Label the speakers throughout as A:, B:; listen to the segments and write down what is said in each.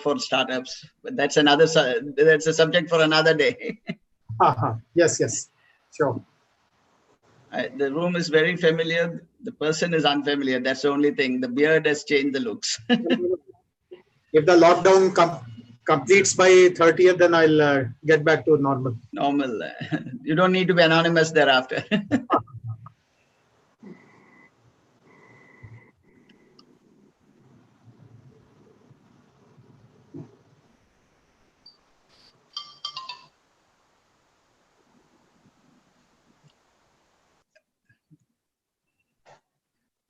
A: for startups, but that's that's a subject for another day.
B: Yes, yes, sure.
A: The room is very familiar. The person is unfamiliar. That's the only thing. The beard has changed the looks.
B: If the lockdown completes by 30th, then I'll get back to normal.
A: Normal. You don't need to be anonymous thereafter.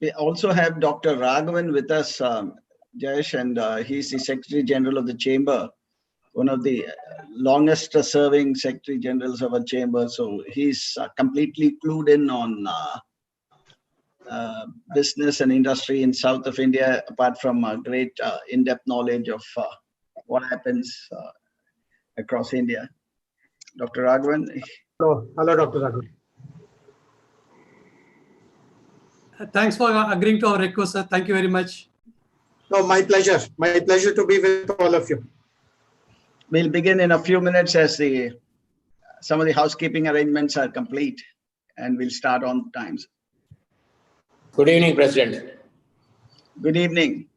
A: We also have Dr. Raghavan with us, Jayesh, and he's the Secretary General of the Chamber, one of the longest serving Secretary Generals of our Chamber. So he's completely clued in on business and industry in south of India, apart from a great in-depth knowledge of what happens across India. Dr. Raghavan.
B: Hello, Dr. Raghavan.
C: Thanks for agreeing to our request, sir. Thank you very much.
B: No, my pleasure. My pleasure to be with all of you.
A: We'll begin in a few minutes as some of the housekeeping arrangements are complete, and we'll start on times.
D: Good evening, President.
A: Good evening.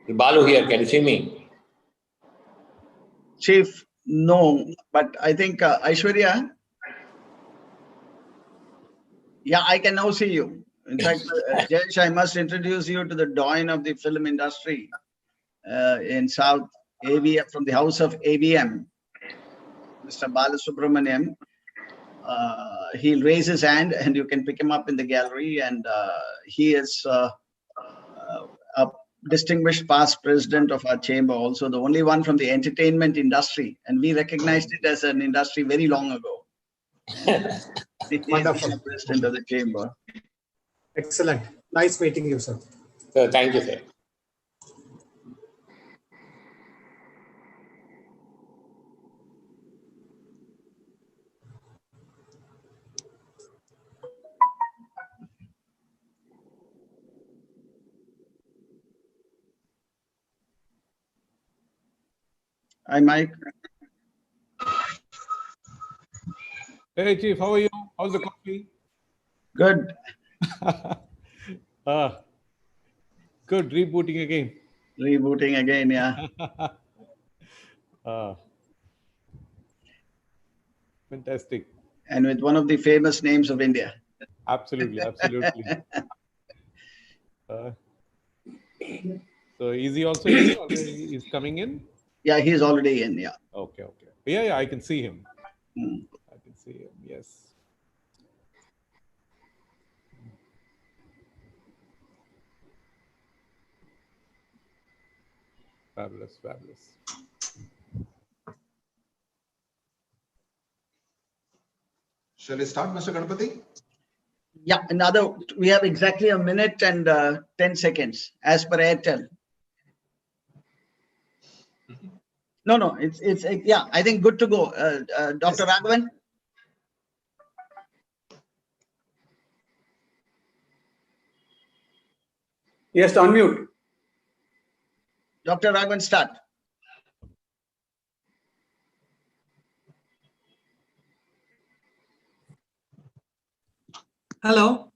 D: Balu here. Can you see me?
A: Chief, no, but I think Aishwarya. Yeah, I can now see you. In fact, Jayesh, I must introduce you to the doyen of the film industry in South, AVM, from the house of AVM, Mr. Balasubramaniam. He'll raise his hand and you can pick him up in the gallery. And he is a distinguished past president of our chamber, also the only one from the entertainment industry. And we recognized it as an industry very long ago.
B: Wonderful.
A: President of the chamber.
B: Excellent. Nice meeting you, sir.
D: So, thank you, sir.
A: Hi, Mike.
E: Hey, Chief, how are you? How's the coffee?
A: Good.
E: Good. Rebooting again.
A: Rebooting again, yeah.
E: Fantastic.
A: And with one of the famous names of India.
E: Absolutely, absolutely. So is he also in? Or he's coming in?
A: Yeah, he's already in, yeah.
E: Okay, okay. Yeah, I can see him. I can see him, yes. Fabulous, fabulous.
F: Shall I start, Mr. Ganapati?
A: Yeah, we have exactly a minute and 10 seconds as per Airtel. No, it's yeah, I think good to go. Dr. Raghavan?
C: Yes, unmute.
A: Dr. Raghavan, start.
C: Hello.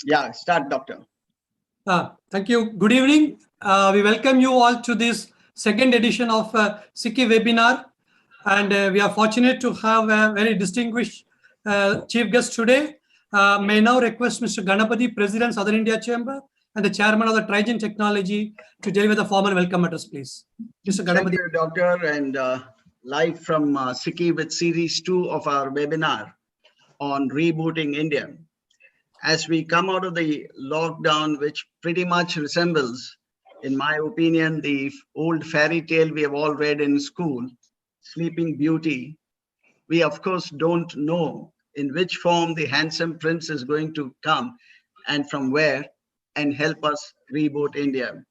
A: Yeah, start, Doctor.
C: Thank you. Good evening. We welcome you all to this second edition of SICCI webinar. And we are fortunate to have a very distinguished chief guest today. May now request Mr. Ganapati, President, Southern India Chamber, and the Chairman of the Trigen Technology to deliver the formal welcome address, please. Mr. Ganapati.
A: Thank you, Doctor. And live from SICCI with Series 2 of our webinar on Rebooting India. As we come out of the lockdown, which pretty much resembles, in my opinion, the old fairy tale we have all read in school, Sleeping Beauty, we of course don't know in which form the handsome prince is going to come and from where and help us reboot India.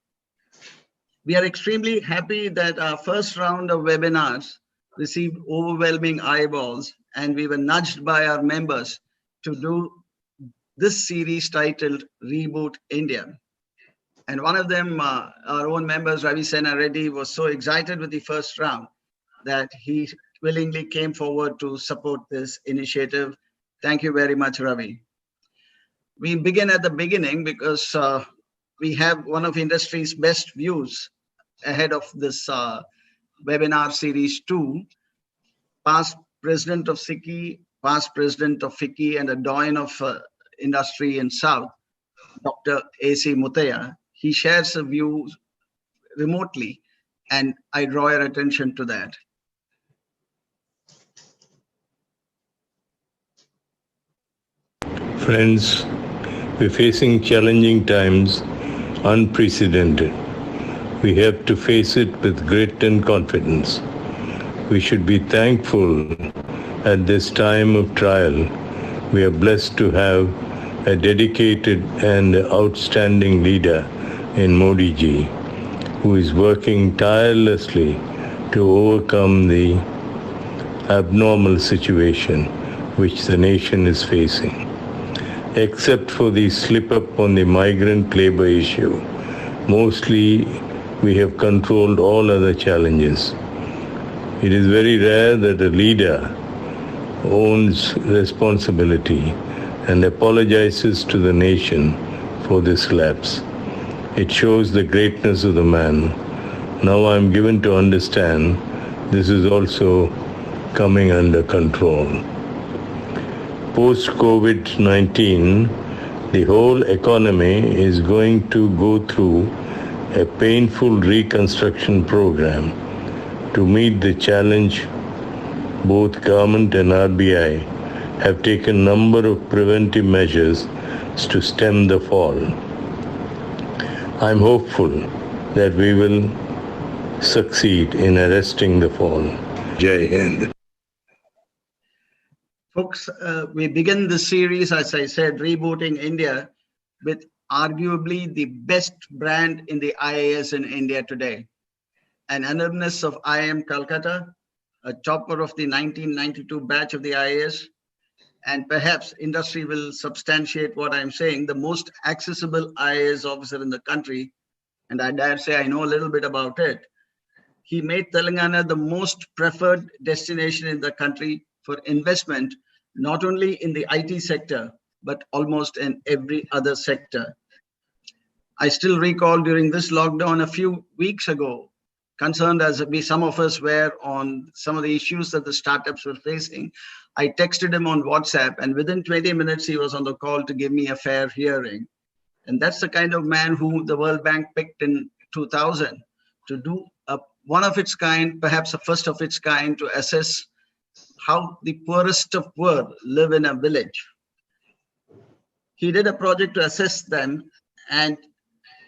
A: We are extremely happy that our first round of webinars received overwhelming eyeballs, and we were nudged by our members to do this series titled Reboot India. And one of them, our own members, Ravi Sena Reddy, was so excited with the first round that he willingly came forward to support this initiative. Thank you very much, Ravi. We begin at the beginning because we have one of industry's best views ahead of this webinar series 2, past president of SICCI, past president of FICCI, and a doyen of industry in South, Dr. A.C. Muthaya. He shares a view remotely, and I draw your attention to that.
G: Friends, we're facing challenging times, unprecedented. We have to face it with grit and confidence. We should be thankful at this time of trial. We are blessed to have a dedicated and outstanding leader in Modi ji, who is working tirelessly to overcome the abnormal situation which the nation is facing. Except for the slip-up on the migrant labor issue, mostly we have controlled all other challenges. It is very rare that a leader owns responsibility and apologizes to the nation for this lapse. It shows the greatness of the man. Now I am given to understand this is also coming under control. Post-COVID-19, the whole economy is going to go through a painful reconstruction program to meet the challenge. Both government and RBI have taken a number of preventive measures to stem the fall. I'm hopeful that we will succeed in arresting the fall. Jai Hind.
A: Folks, we begin the series, as I said, Rebooting India, with arguably the best brand in the IAS in India today. An alumnus of IIM Calcutta, a topper of the 1992 batch of the IAS, and perhaps industry will substantiate what I'm saying, the most accessible IAS officer in the country, and I dare say I know a little bit about it. He made Telangana the most preferred destination in the country for investment, not only in the IT sector, but almost in every other sector. I still recall during this lockdown a few weeks ago, concerned as some of us were on some of the issues that the startups were facing, I texted him on WhatsApp, and within 20 minutes, he was on the call to give me a fair hearing. And that's the kind of man who the World Bank picked in 2000 to do one of its kind, perhaps a first of its kind, to assess how the poorest of poor live in a village. He did a project to assess them, and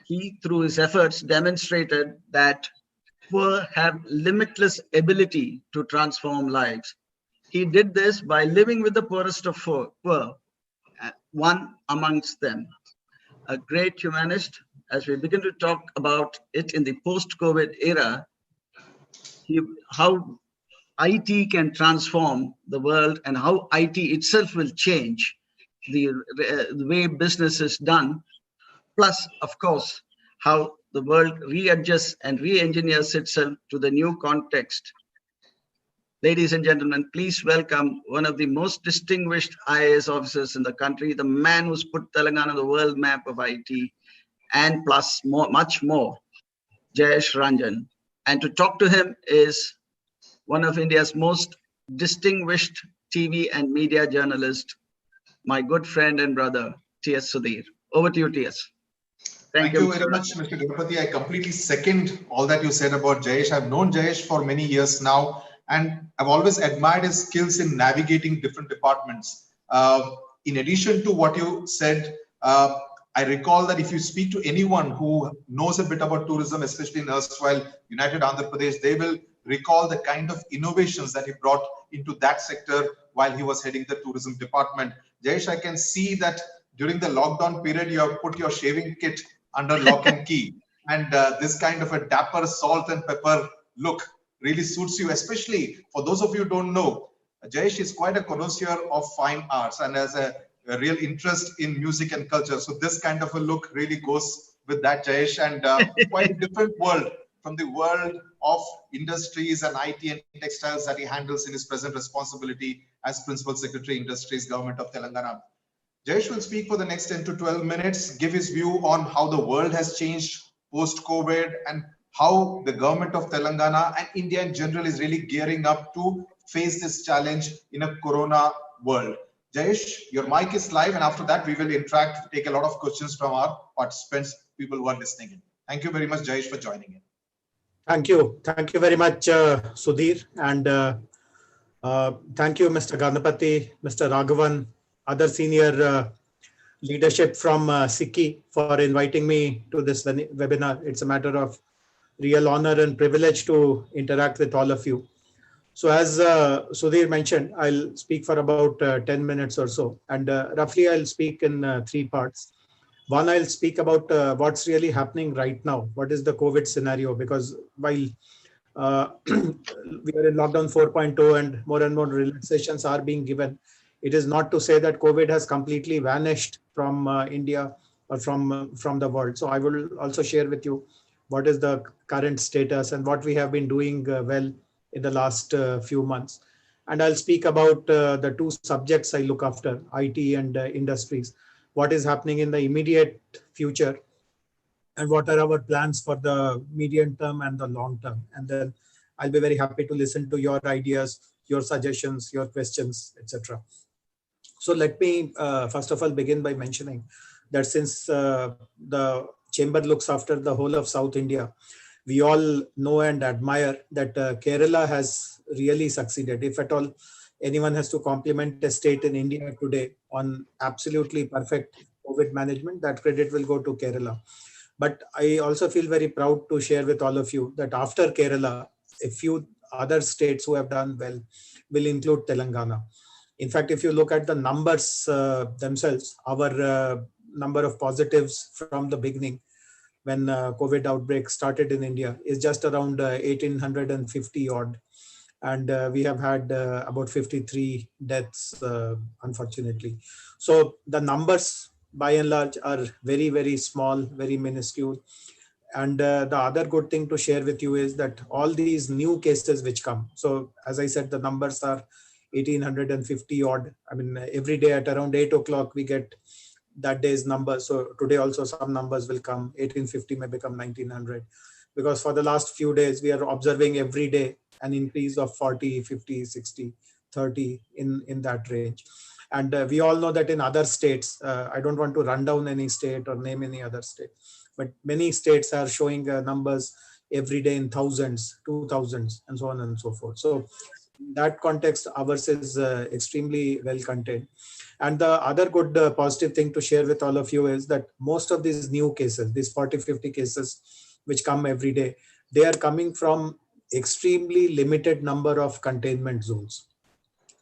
A: he, through his efforts, demonstrated that poor have limitless ability to transform lives. He did this by living with the poorest of poor, one amongst them. A great humanist. As we begin to talk about it in the post-COVID era, how IT can transform the world and how IT itself will change the way business is done. Plus, of course, how the world readjusts and re-engineers itself to the new context. Ladies and gentlemen, please welcome one of the most distinguished IAS officers in the country, the man who's put Telangana on the world map of IT, and plus much more, Jayesh Ranjan. And to talk to him is one of India's most distinguished TV and media journalists, my good friend and brother, S Sudhir. Over to you, TS.
F: Thank you very much, Mr. Ganapathy. I completely second all that you said about Jayesh. I've known Jayesh for many years now, and I've always admired his skills in navigating different departments. In addition to what you said, I recall that if you speak to anyone who knows a bit about tourism, especially in erstwhile United Andhra Pradesh, they will recall the kind of innovations that he brought into that sector while he was heading the tourism department. Jayesh, I can see that during the lockdown period, you have put your shaving kit under lock and key. And this kind of a dapper salt and pepper look really suits you, especially for those of you who don't know, Jayesh is quite a connoisseur of fine arts and has a real interest in music and culture. So this kind of a look really goes with that, Jayesh, and quite a different world from the world of industries and IT and textiles that he handles in his present responsibility as Principal Secretary, Industries, Government of Telangana. Jayesh will speak for the next 10 to 12 minutes, give his view on how the world has changed post-COVID and how the government of Telangana and India in general is really gearing up to face this challenge in a corona world. Jayesh, your mic is live, and after that we will interact, take a lot of questions from our participants, people who are listening in. Thank you very much, Jayesh, for joining in.
B: Thank you. Thank you very much, Sudhir. And thank you, Mr. Ganapati, Mr. Raghavan, other senior leadership from SICCI for inviting me to this webinar. It's a matter of real honor and privilege to interact with all of you. So as Sudhir mentioned, I'll speak for about 10 minutes or so. And roughly I'll speak in 3 parts. One, I'll speak about what's really happening right now. What is the COVID scenario? Because while we are in lockdown 4.0 and more relaxations are being given, it is not to say that COVID has completely vanished from India or from the world. So I will also share with you what is the current status and what we have been doing well in the last few months. And I'll speak about the 2 subjects I look after, IT and industries, what is happening in the immediate future, and what are our plans for the medium term and the long term. And then I'll be very happy to listen to your ideas, your suggestions, your questions, etc. So let me first of all begin by mentioning that since the chamber looks after the whole of South India, we all know and admire that Kerala has really succeeded. If at all anyone has to compliment a state in India today on absolutely perfect COVID management, that credit will go to Kerala. But I also feel very proud to share with all of you that after Kerala, a few other states who have done well will include Telangana. In fact, if you look at the numbers themselves, our number of positives from the beginning when COVID outbreak started in India is just around 1850 odd. And we have had about 53 deaths, unfortunately. So the numbers by and large are very, very small, very minuscule. And the other good thing to share with you is that all these new cases which come. So as I said, the numbers are 1850 odd. I mean, every day at around 8 o'clock, we get that day's number. So today also some numbers will come. 1850 may become 1900. Because for the last few days, we are observing every day an increase of 40, 50, 60, 30 in that range. And we all know that in other states, I don't want to run down any state or name any other state, but many states are showing numbers every day in thousands, 2000s, and so on and so forth. So in that context, ours is extremely well contained. And the other good positive thing to share with all of you is that most of these new cases, these 40, 50 cases which come every day, they are coming from extremely limited number of containment zones.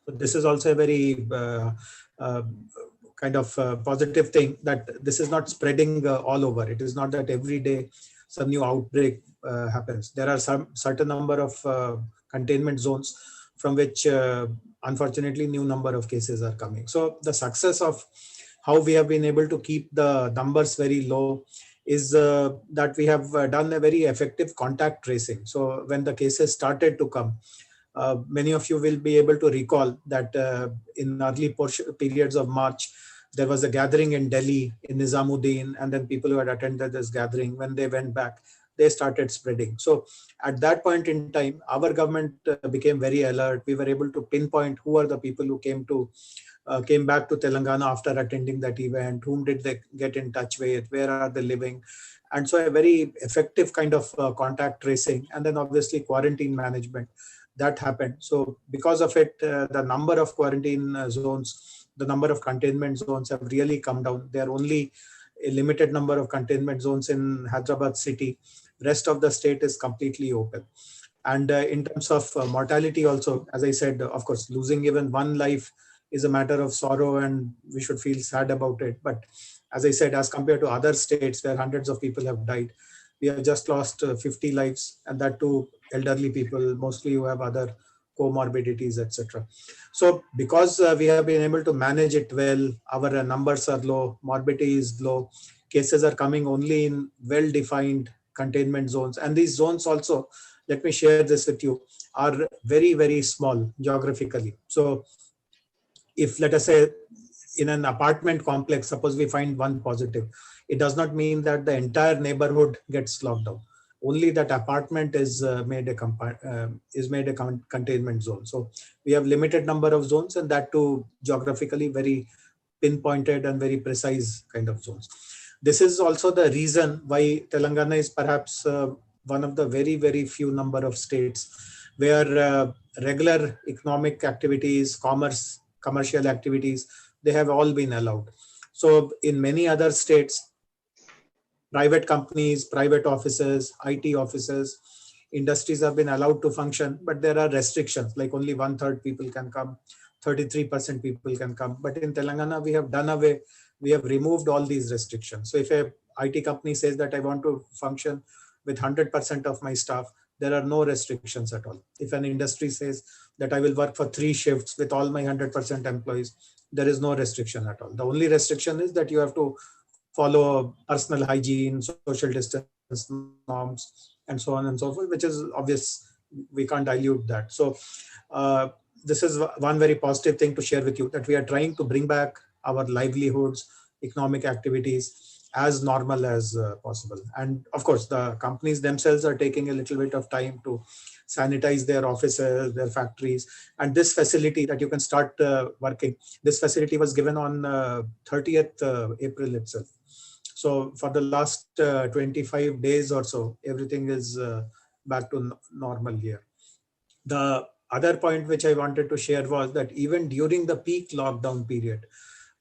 B: So this is also a very kind of positive thing, that this is not spreading all over. It is not that every day some new outbreak happens. There are some certain number of containment zones from which unfortunately new number of cases are coming. So the success of how we have been able to keep the numbers very low is that we have done a very effective contact tracing. So when the cases started to come, many of you will be able to recall that in early periods of March, there was a gathering in Delhi, in Nizamuddin, and then people who had attended this gathering, when they went back, they started spreading. So at that point in time, our government became very alert. We were able to pinpoint who are the people who came back to Telangana after attending that event, whom did they get in touch with, where are they living. And so a very effective kind of contact tracing, and then obviously quarantine management, that happened. So because of it, the number of quarantine zones, the number of containment zones have really come down. There are only a limited number of containment zones in Hyderabad city. Rest of the state is completely open. And in terms of mortality also, as I said, of course, losing even one life is a matter of sorrow and we should feel sad about it. But as I said, as compared to other states where hundreds of people have died, we have just lost 50 lives, and that too elderly people, mostly who have other comorbidities, etc. So because we have been able to manage it well, our numbers are low, morbidity is low, cases are coming only in well-defined containment zones. And these zones also, let me share this with you, are very, very small geographically. So if, let us say, in an apartment complex, suppose we find one positive, it does not mean that the entire neighborhood gets locked down. Only that apartment is made a containment zone. So we have limited number of zones, and that too geographically very pinpointed and very precise kind of zones. This is also the reason why Telangana is perhaps one of the very, very few number of states where regular economic activities, commercial activities, they have all been allowed. So in many other states, private companies, private offices, IT offices, industries have been allowed to function, but there are restrictions, like only 1/3 people can come, 33% people can come. But in Telangana, we have done away, we have removed all these restrictions. So if a IT company says that I want to function with 100% of my staff, there are no restrictions at all. If an industry says that I will work for 3 shifts with all my 100% employees, there is no restriction at all. The only restriction is that you have to follow personal hygiene, social distance norms, and so on and so forth, which is obvious. We can't dilute that. So this is one very positive thing to share with you, that we are trying to bring back our livelihoods, economic activities as normal as possible. And of course, the companies themselves are taking a little bit of time to sanitize their offices, their factories. And this facility that you can start working, this facility was given on 30th April itself. So for the last 25 days or so, everything is back to normal here. The other point which I wanted to share was that even during the peak lockdown period,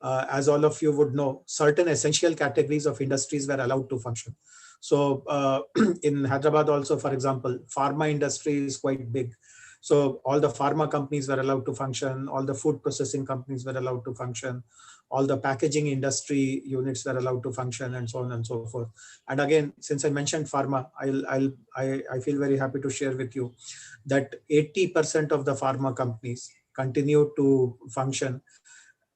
B: as all of you would know, certain essential categories of industries were allowed to function. So in Hyderabad also, for example, pharma industry is quite big. So all the pharma companies were allowed to function, all the food processing companies were allowed to function, all the packaging industry units were allowed to function, and so on and so forth. And again, since I mentioned pharma, I feel very happy to share with you that 80% of the pharma companies continue to function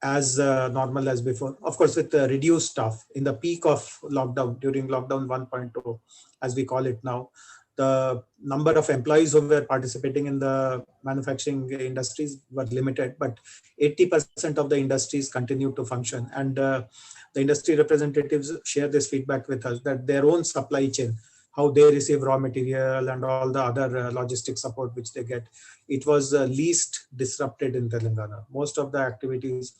B: as normal as before. Of course, with the reduced staff in the peak of lockdown, during lockdown 1.0, as we call it now, the number of employees who were participating in the manufacturing industries were limited, but 80% of the industries continue to function. And the industry representatives share this feedback with us, that their own supply chain, how they receive raw material and all the other logistic support which they get, it was least disrupted in Telangana. Most of the activities,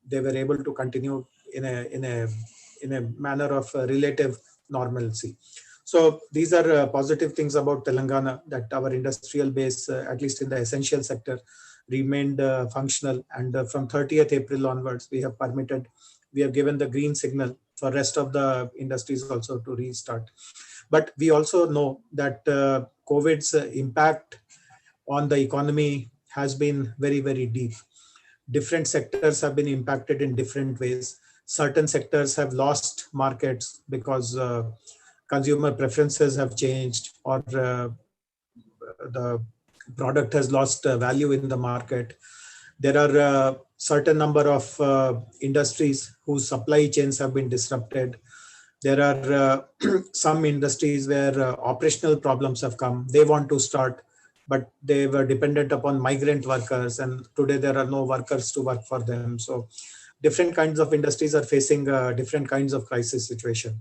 B: they were able to continue in a manner of relative normalcy. So these are positive things about Telangana, that our industrial base, at least in the essential sector, remained functional. And from 30th April onwards, we have given the green signal for rest of the industries also to restart. But we also know that COVID's impact on the economy has been very, very deep. Different sectors have been impacted in different ways. Certain sectors have lost markets because consumer preferences have changed, or the product has lost value in the market. There are certain number of industries whose supply chains have been disrupted. There are some industries where operational problems have come. They want to start, but they were dependent upon migrant workers, and today there are no workers to work for them. So different kinds of industries are facing different kinds of crisis situation.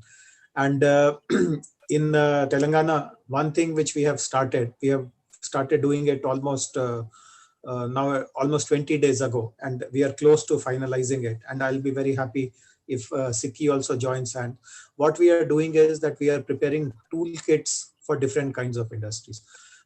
B: And in Telangana, one thing which we have started doing it almost now almost 20 days ago, and we are close to finalizing it. And I'll be very happy if SICCI also joins. And what we are doing is that we are preparing toolkits for different kinds of industries.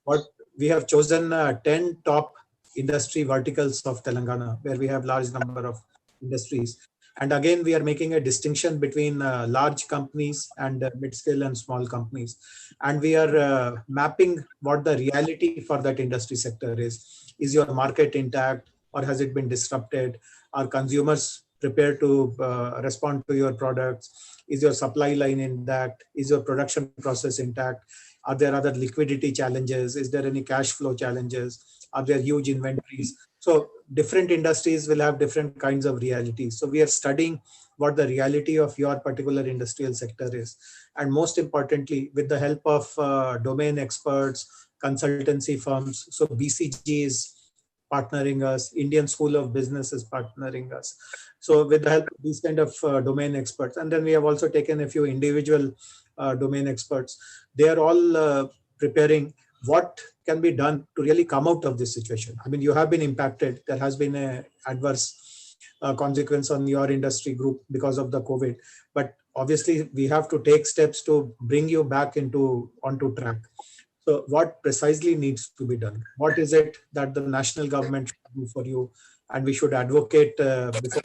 B: What we have chosen 10 top industry verticals of Telangana, where we have large number of industries. And again, we are making a distinction between large companies and mid-scale and small companies. And we are mapping what the reality for that industry sector is. Is your market intact, or has it been disrupted? Are consumers prepared to respond to your products? Is your supply line intact? Is your production process intact? Are there other liquidity challenges? Is there any cash flow challenges? Are there huge inventories? So different industries will have different kinds of realities. So we are studying what the reality of your particular industrial sector is. And most importantly, with the help of domain experts, consultancy firms. So BCG is partnering us, Indian School of Business is partnering us. So with the help of these kind of domain experts, and then we have also taken a few individual domain experts, they are all preparing what can be done to really come out of this situation. I mean, you have been impacted. There has been an adverse consequence on your industry group because of the COVID. But obviously, we have to take steps to bring you back onto track. So what precisely needs to be done? What is it that the national government should do for you? And we should advocate before.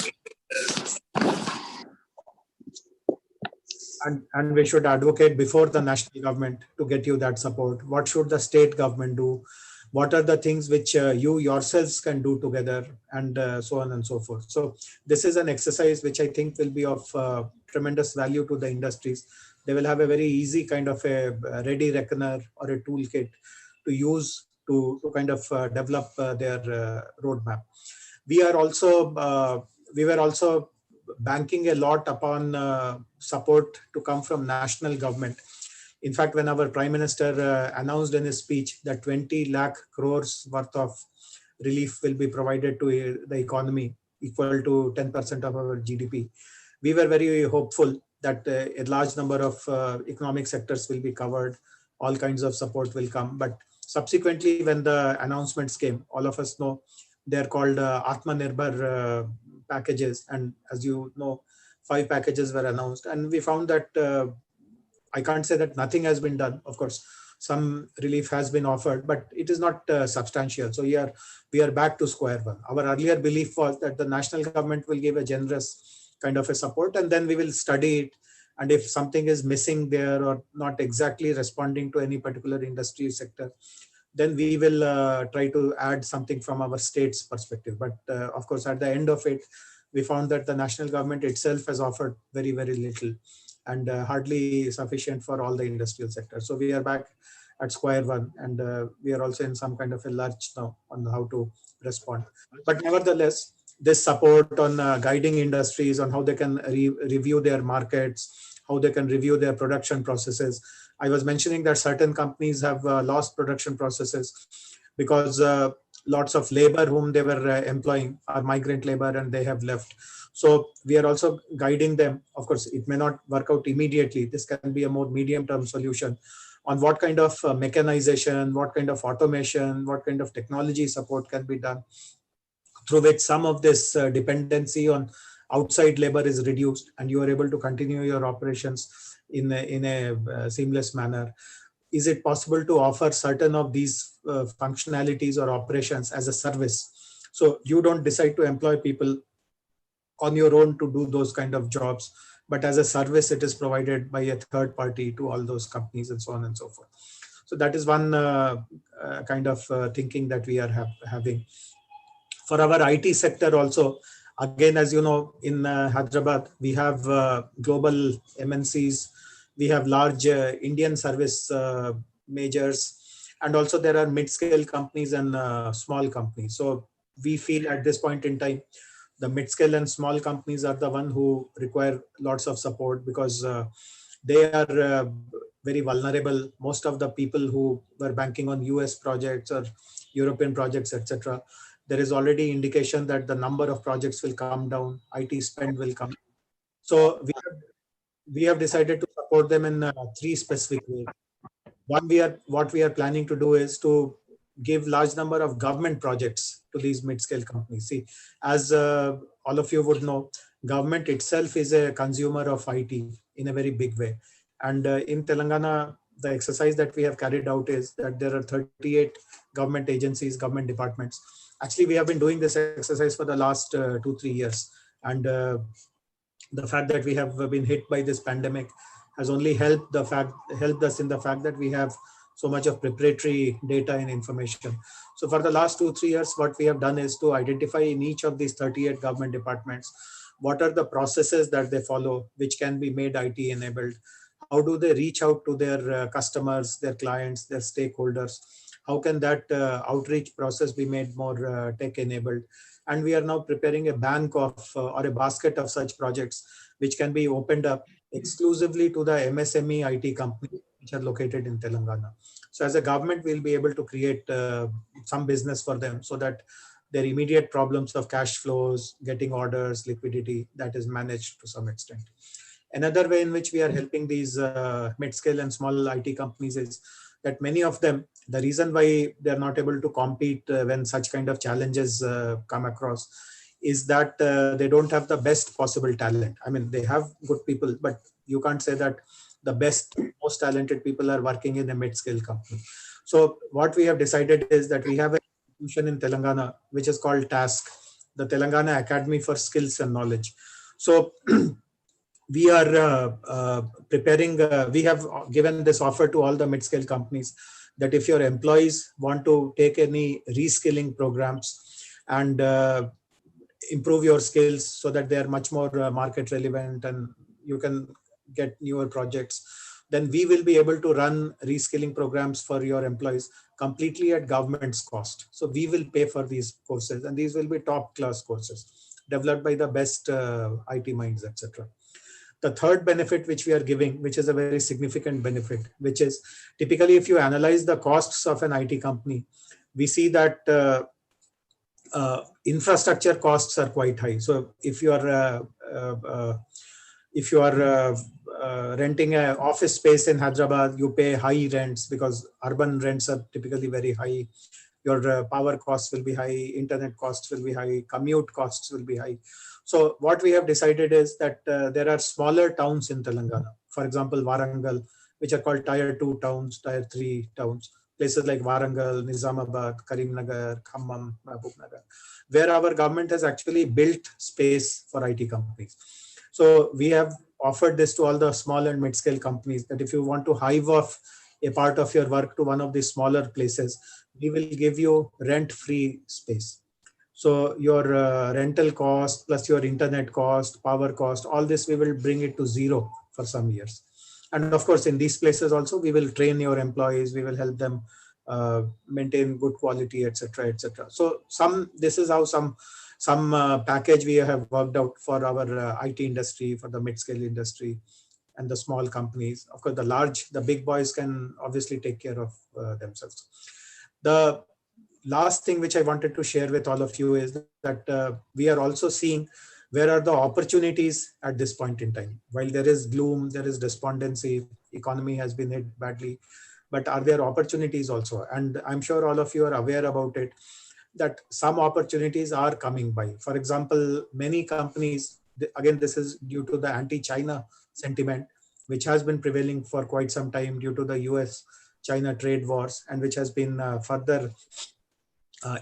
B: And we should advocate before the national government to get you that support. What should the state government do? What are the things which you yourselves can do together, and so on and so forth. So this is an exercise which I think will be of tremendous value to the industries. They will have a very easy kind of a ready reckoner or a toolkit to use to kind of develop their roadmap. We were also banking a lot upon support to come from national government. In fact, when our Prime Minister announced in his speech that 20 lakh crores worth of relief will be provided to the economy, equal to 10% of our GDP, we were very hopeful that a large number of economic sectors will be covered, all kinds of support will come. But subsequently, when the announcements came, all of us know they're called Atmanirbhar packages. And as you know, 5 packages were announced. And we found that I can't say that nothing has been done. Of course, some relief has been offered, but it is not substantial. So we are back to square one. Our earlier belief was that the national government will give a generous kind of a support, and then we will study it. And if something is missing there or not exactly responding to any particular industry sector, then we will try to add something from our state's perspective. But of course, at the end of it, we found that the national government itself has offered very, very little, and hardly sufficient for all the industrial sector. So we are back at square one, and we are also in some kind of a lurch now on how to respond. But nevertheless, this support on guiding industries on how they can review their markets, how they can review their production processes. I was mentioning that certain companies have lost production processes because lots of labor whom they were employing are migrant labor and they have left. So we are also guiding them. Of course, it may not work out immediately. This can be a more medium-term solution on what kind of mechanization, what kind of automation, what kind of technology support can be done, through which some of this dependency on outside labor is reduced and you are able to continue your operations in a seamless manner. Is it possible to offer certain of these functionalities or operations as a service? So you don't decide to employ people on your own to do those kind of jobs, but as a service, it is provided by a third party to all those companies and so on and so forth. So that is one kind of thinking that we are having. For our IT sector also, again, as you know, in Hyderabad, we have global MNCs, we have large Indian service majors, and also there are mid-scale companies and small companies. So we feel at this point in time, the mid-scale and small companies are the one who require lots of support because they are very vulnerable. Most of the people who were banking on US projects or European projects, etc., there is already indication that the number of projects will come down, IT spend will come. So we have decided to support them in 3 specific ways. One, what we are planning to do is to give large number of government projects to these mid-scale companies. See, as all of you would know, government itself is a consumer of IT in a very big way. And in Telangana, the exercise that we have carried out is that there are 38 government agencies, government departments. Actually, we have been doing this exercise for the last 2-3 years. And the fact that we have been hit by this pandemic has only helped us in the fact that we have so much of preparatory data and information. So for the last 2-3 years, what we have done is to identify in each of these 38 government departments, what are the processes that they follow, which can be made IT enabled. How do they reach out to their customers, their clients, their stakeholders? How can that outreach process be made more tech enabled? And we are now preparing a bank of or a basket of such projects which can be opened up exclusively to the MSME IT companies which are located in Telangana. So as a government, we'll be able to create some business for them so that their immediate problems of cash flows, getting orders, liquidity, that is managed to some extent. Another way in which we are helping these mid-scale and small IT companies is that many of them, the reason why they're not able to compete when such kind of challenges come across is that they don't have the best possible talent. I mean, they have good people, but you can't say that the best, most talented people are working in a mid-scale company. So what we have decided is that we have an institution in Telangana, which is called TASK, the Telangana Academy for Skills and Knowledge. So we are preparing, we have given this offer to all the mid-scale companies that if your employees want to take any reskilling programs and improve your skills so that they are much more market relevant and you can get newer projects, then we will be able to run reskilling programs for your employees completely at government's cost. So we will pay for these courses, and these will be top class courses developed by the best IT minds, etc. The third benefit which we are giving, which is a very significant benefit, which is typically if you analyze the costs of an IT company, we see that infrastructure costs are quite high. So if you are renting an office space in Hyderabad, you pay high rents because urban rents are typically very high. Your power costs will be high, internet costs will be high, commute costs will be high. So what we have decided is that there are smaller towns in Telangana, for example, Warangal, which are called tier 2 towns, tier 3 towns, places like Warangal, Nizamabad, Karimnagar, Khammam, Mahbubnagar, where our government has actually built space for IT companies. So we have offered this to all the small and mid-scale companies that if you want to hive off a part of your work to one of these smaller places, we will give you rent-free space. So your rental cost plus your internet cost, power cost, all this we will bring it to zero for some years. And of course, in these places also, we will train your employees, we will help them maintain good quality, etc., etc. So this is how some package we have worked out for our IT industry, for the mid-scale industry and the small companies. Of course, the big boys can obviously take care of themselves. The last thing which I wanted to share with all of you is that we are also seeing where are the opportunities at this point in time. While there is gloom, there is despondency, economy has been hit badly, but are there opportunities also? And I'm sure all of you are aware about it, that some opportunities are coming by. For example, many companies, again, this is due to the anti-China sentiment, which has been prevailing for quite some time due to the US-China trade wars, and which has been further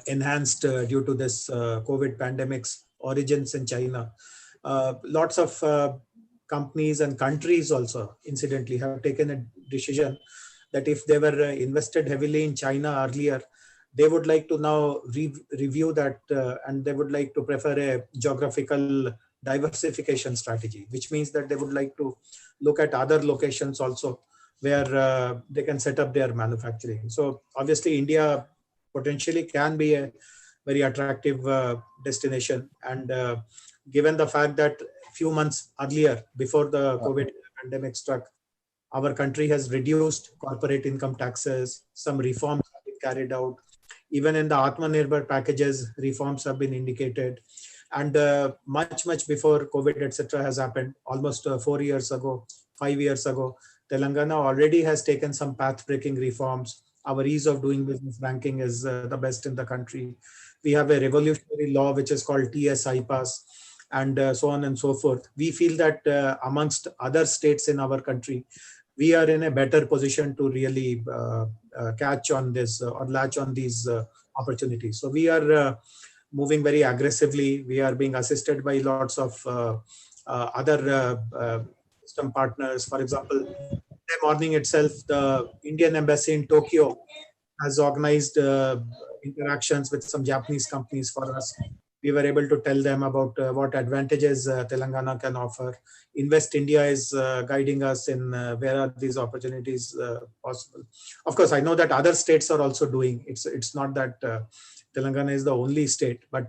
B: enhanced due to this COVID pandemic's origins in China. Lots of companies and countries also, incidentally, have taken a decision that if they were invested heavily in China earlier, they would like to now review that and they would like to prefer a geographical diversification strategy, which means that they would like to look at other locations also where they can set up their manufacturing. So obviously India potentially can be a very attractive destination. And given the fact that a few months earlier, before the COVID pandemic struck, our country has reduced corporate income taxes, some reforms have been carried out. Even in the Atmanirbhar packages, reforms have been indicated. And much before COVID, etc., has happened, almost 4 years ago, 5 years ago, Telangana already has taken some path-breaking reforms. Our ease of doing business ranking is the best in the country. We have a revolutionary law which is called TS-IPAS, and so on and so forth. We feel that amongst other states in our country, we are in a better position to really catch on this or latch on these opportunities. So we are moving very aggressively. We are being assisted by lots of other system partners. For example, today morning itself, the Indian Embassy in Tokyo has organized interactions with some Japanese companies for us. We were able to tell them about what advantages Telangana can offer. Invest India is guiding us in where are these opportunities possible. Of course, I know that other states are also doing. It's not that Telangana is the only state, but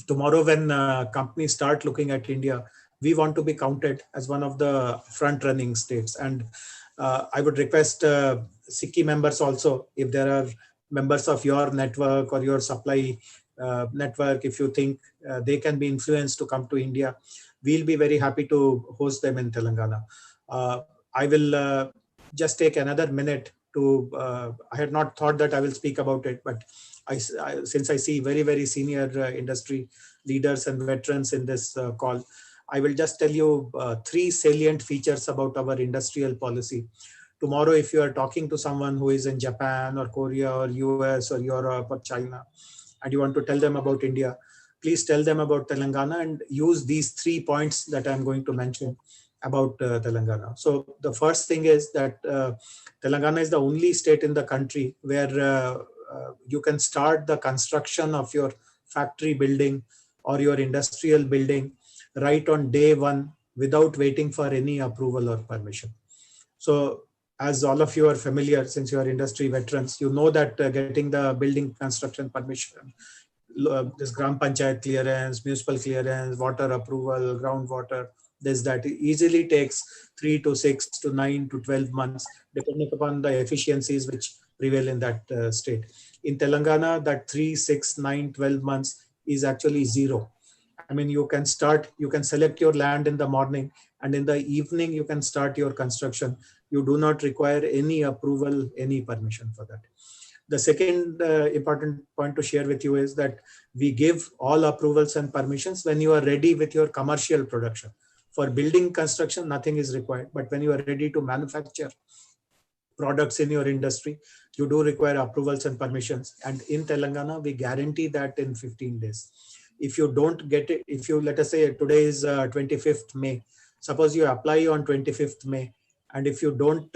B: tomorrow when companies start looking at India, we want to be counted as one of the front-running states. And I would request SICCI members also, if there are members of your network or your supply network, if you think they can be influenced to come to India, we'll be very happy to host them in Telangana. I will just take another minute to, I had not thought that I will speak about it, but since I see very, very senior industry leaders and veterans in this call, I will just tell you 3 salient features about our industrial policy. Tomorrow, if you are talking to someone who is in Japan or Korea or US or Europe or China, and you want to tell them about India, please tell them about Telangana and use these 3 points that I'm going to mention about Telangana. So the first thing is that Telangana is the only state in the country where you can start the construction of your factory building or your industrial building right on day 1 without waiting for any approval or permission. So as all of you are familiar, since you are industry veterans, you know that getting the building construction permission, this Gram Panchayat clearance, municipal clearance, water approval, groundwater, that easily takes 3 to 6 to 9 to 12 months, depending upon the efficiencies which prevail in that state. In Telangana, that 3, 6, 9, 12 months is actually 0. I mean, you can select your land in the morning, and in the evening, you can start your construction. You do not require any approval, any permission for that. The second important point to share with you is that we give all approvals and permissions when you are ready with your commercial production. For building construction, nothing is required. But when you are ready to manufacture products in your industry, you do require approvals and permissions. And in Telangana, we guarantee that in 15 days. If you don't get it, if you, let us say today is 25th May, suppose you apply on 25th May, and if you don't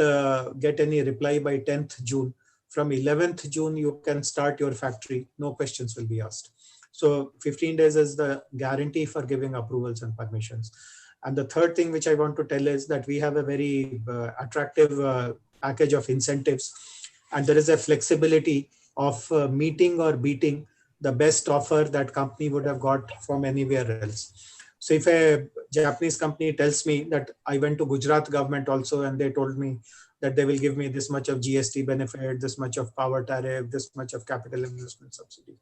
B: get any reply by 10th June, from 11th June, you can start your factory. No questions will be asked. So 15 days is the guarantee for giving approvals and permissions. And the third thing which I want to tell is that we have a very attractive package of incentives, and there is a flexibility of meeting or beating the best offer that company would have got from anywhere else. So if a Japanese company tells me that I went to Gujarat government also, and they told me that they will give me this much of GST benefit, this much of power tariff, this much of capital investment subsidy,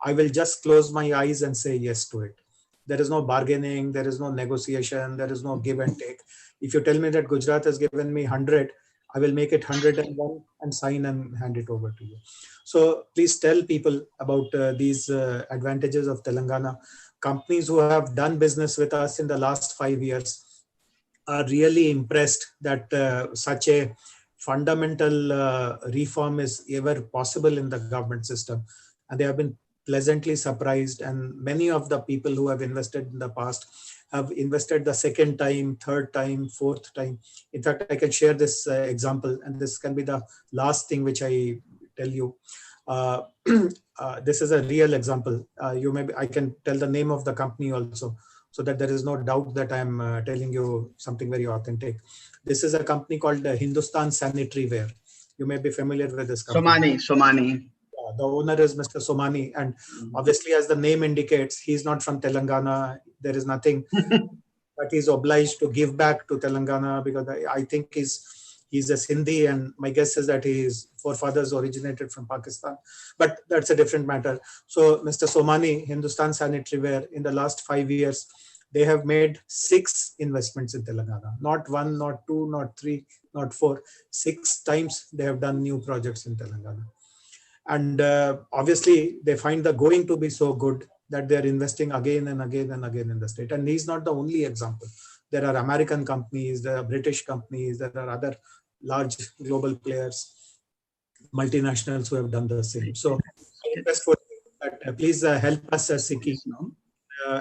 B: I will just close my eyes and say yes to it. There is no bargaining, there is no negotiation, there is no give and take. If you tell me that Gujarat has given me 100, I will make it 101 and sign and hand it over to you. So please tell people about these advantages of Telangana. Companies who have done business with us in the last 5 years are really impressed that such a fundamental reform is ever possible in the government system. And they have been pleasantly surprised. And many of the people who have invested in the past have invested the second time, third time, fourth time. In fact, I can share this example, and this can be the last thing which I tell you. This is a real example. I can tell the name of the company also, so that there is no doubt that I'm telling you something very authentic. This is a company called Hindustan Sanitary Ware. You may be familiar with this company.
A: Somani.
B: Yeah, the owner is Mr. Somani, and obviously, as the name indicates, he's not from Telangana. There is nothing that he's obliged to give back to Telangana, because I think he's a Sindhi, and my guess is that his forefathers originated from Pakistan, but that's a different matter. So Mr. Somani, Hindustan Sanitary Ware, in the last 5 years, they have made 6 investments in Telangana. Not 1, not 2, not 3, not 4. 6 times they have done new projects in Telangana. And obviously, they find the going to be so good that they're investing again and again and again in the state. And he's not the only example. There are American companies, there are British companies, there are other large global players, multinationals who have done the same. So I request for that please help us as SICCI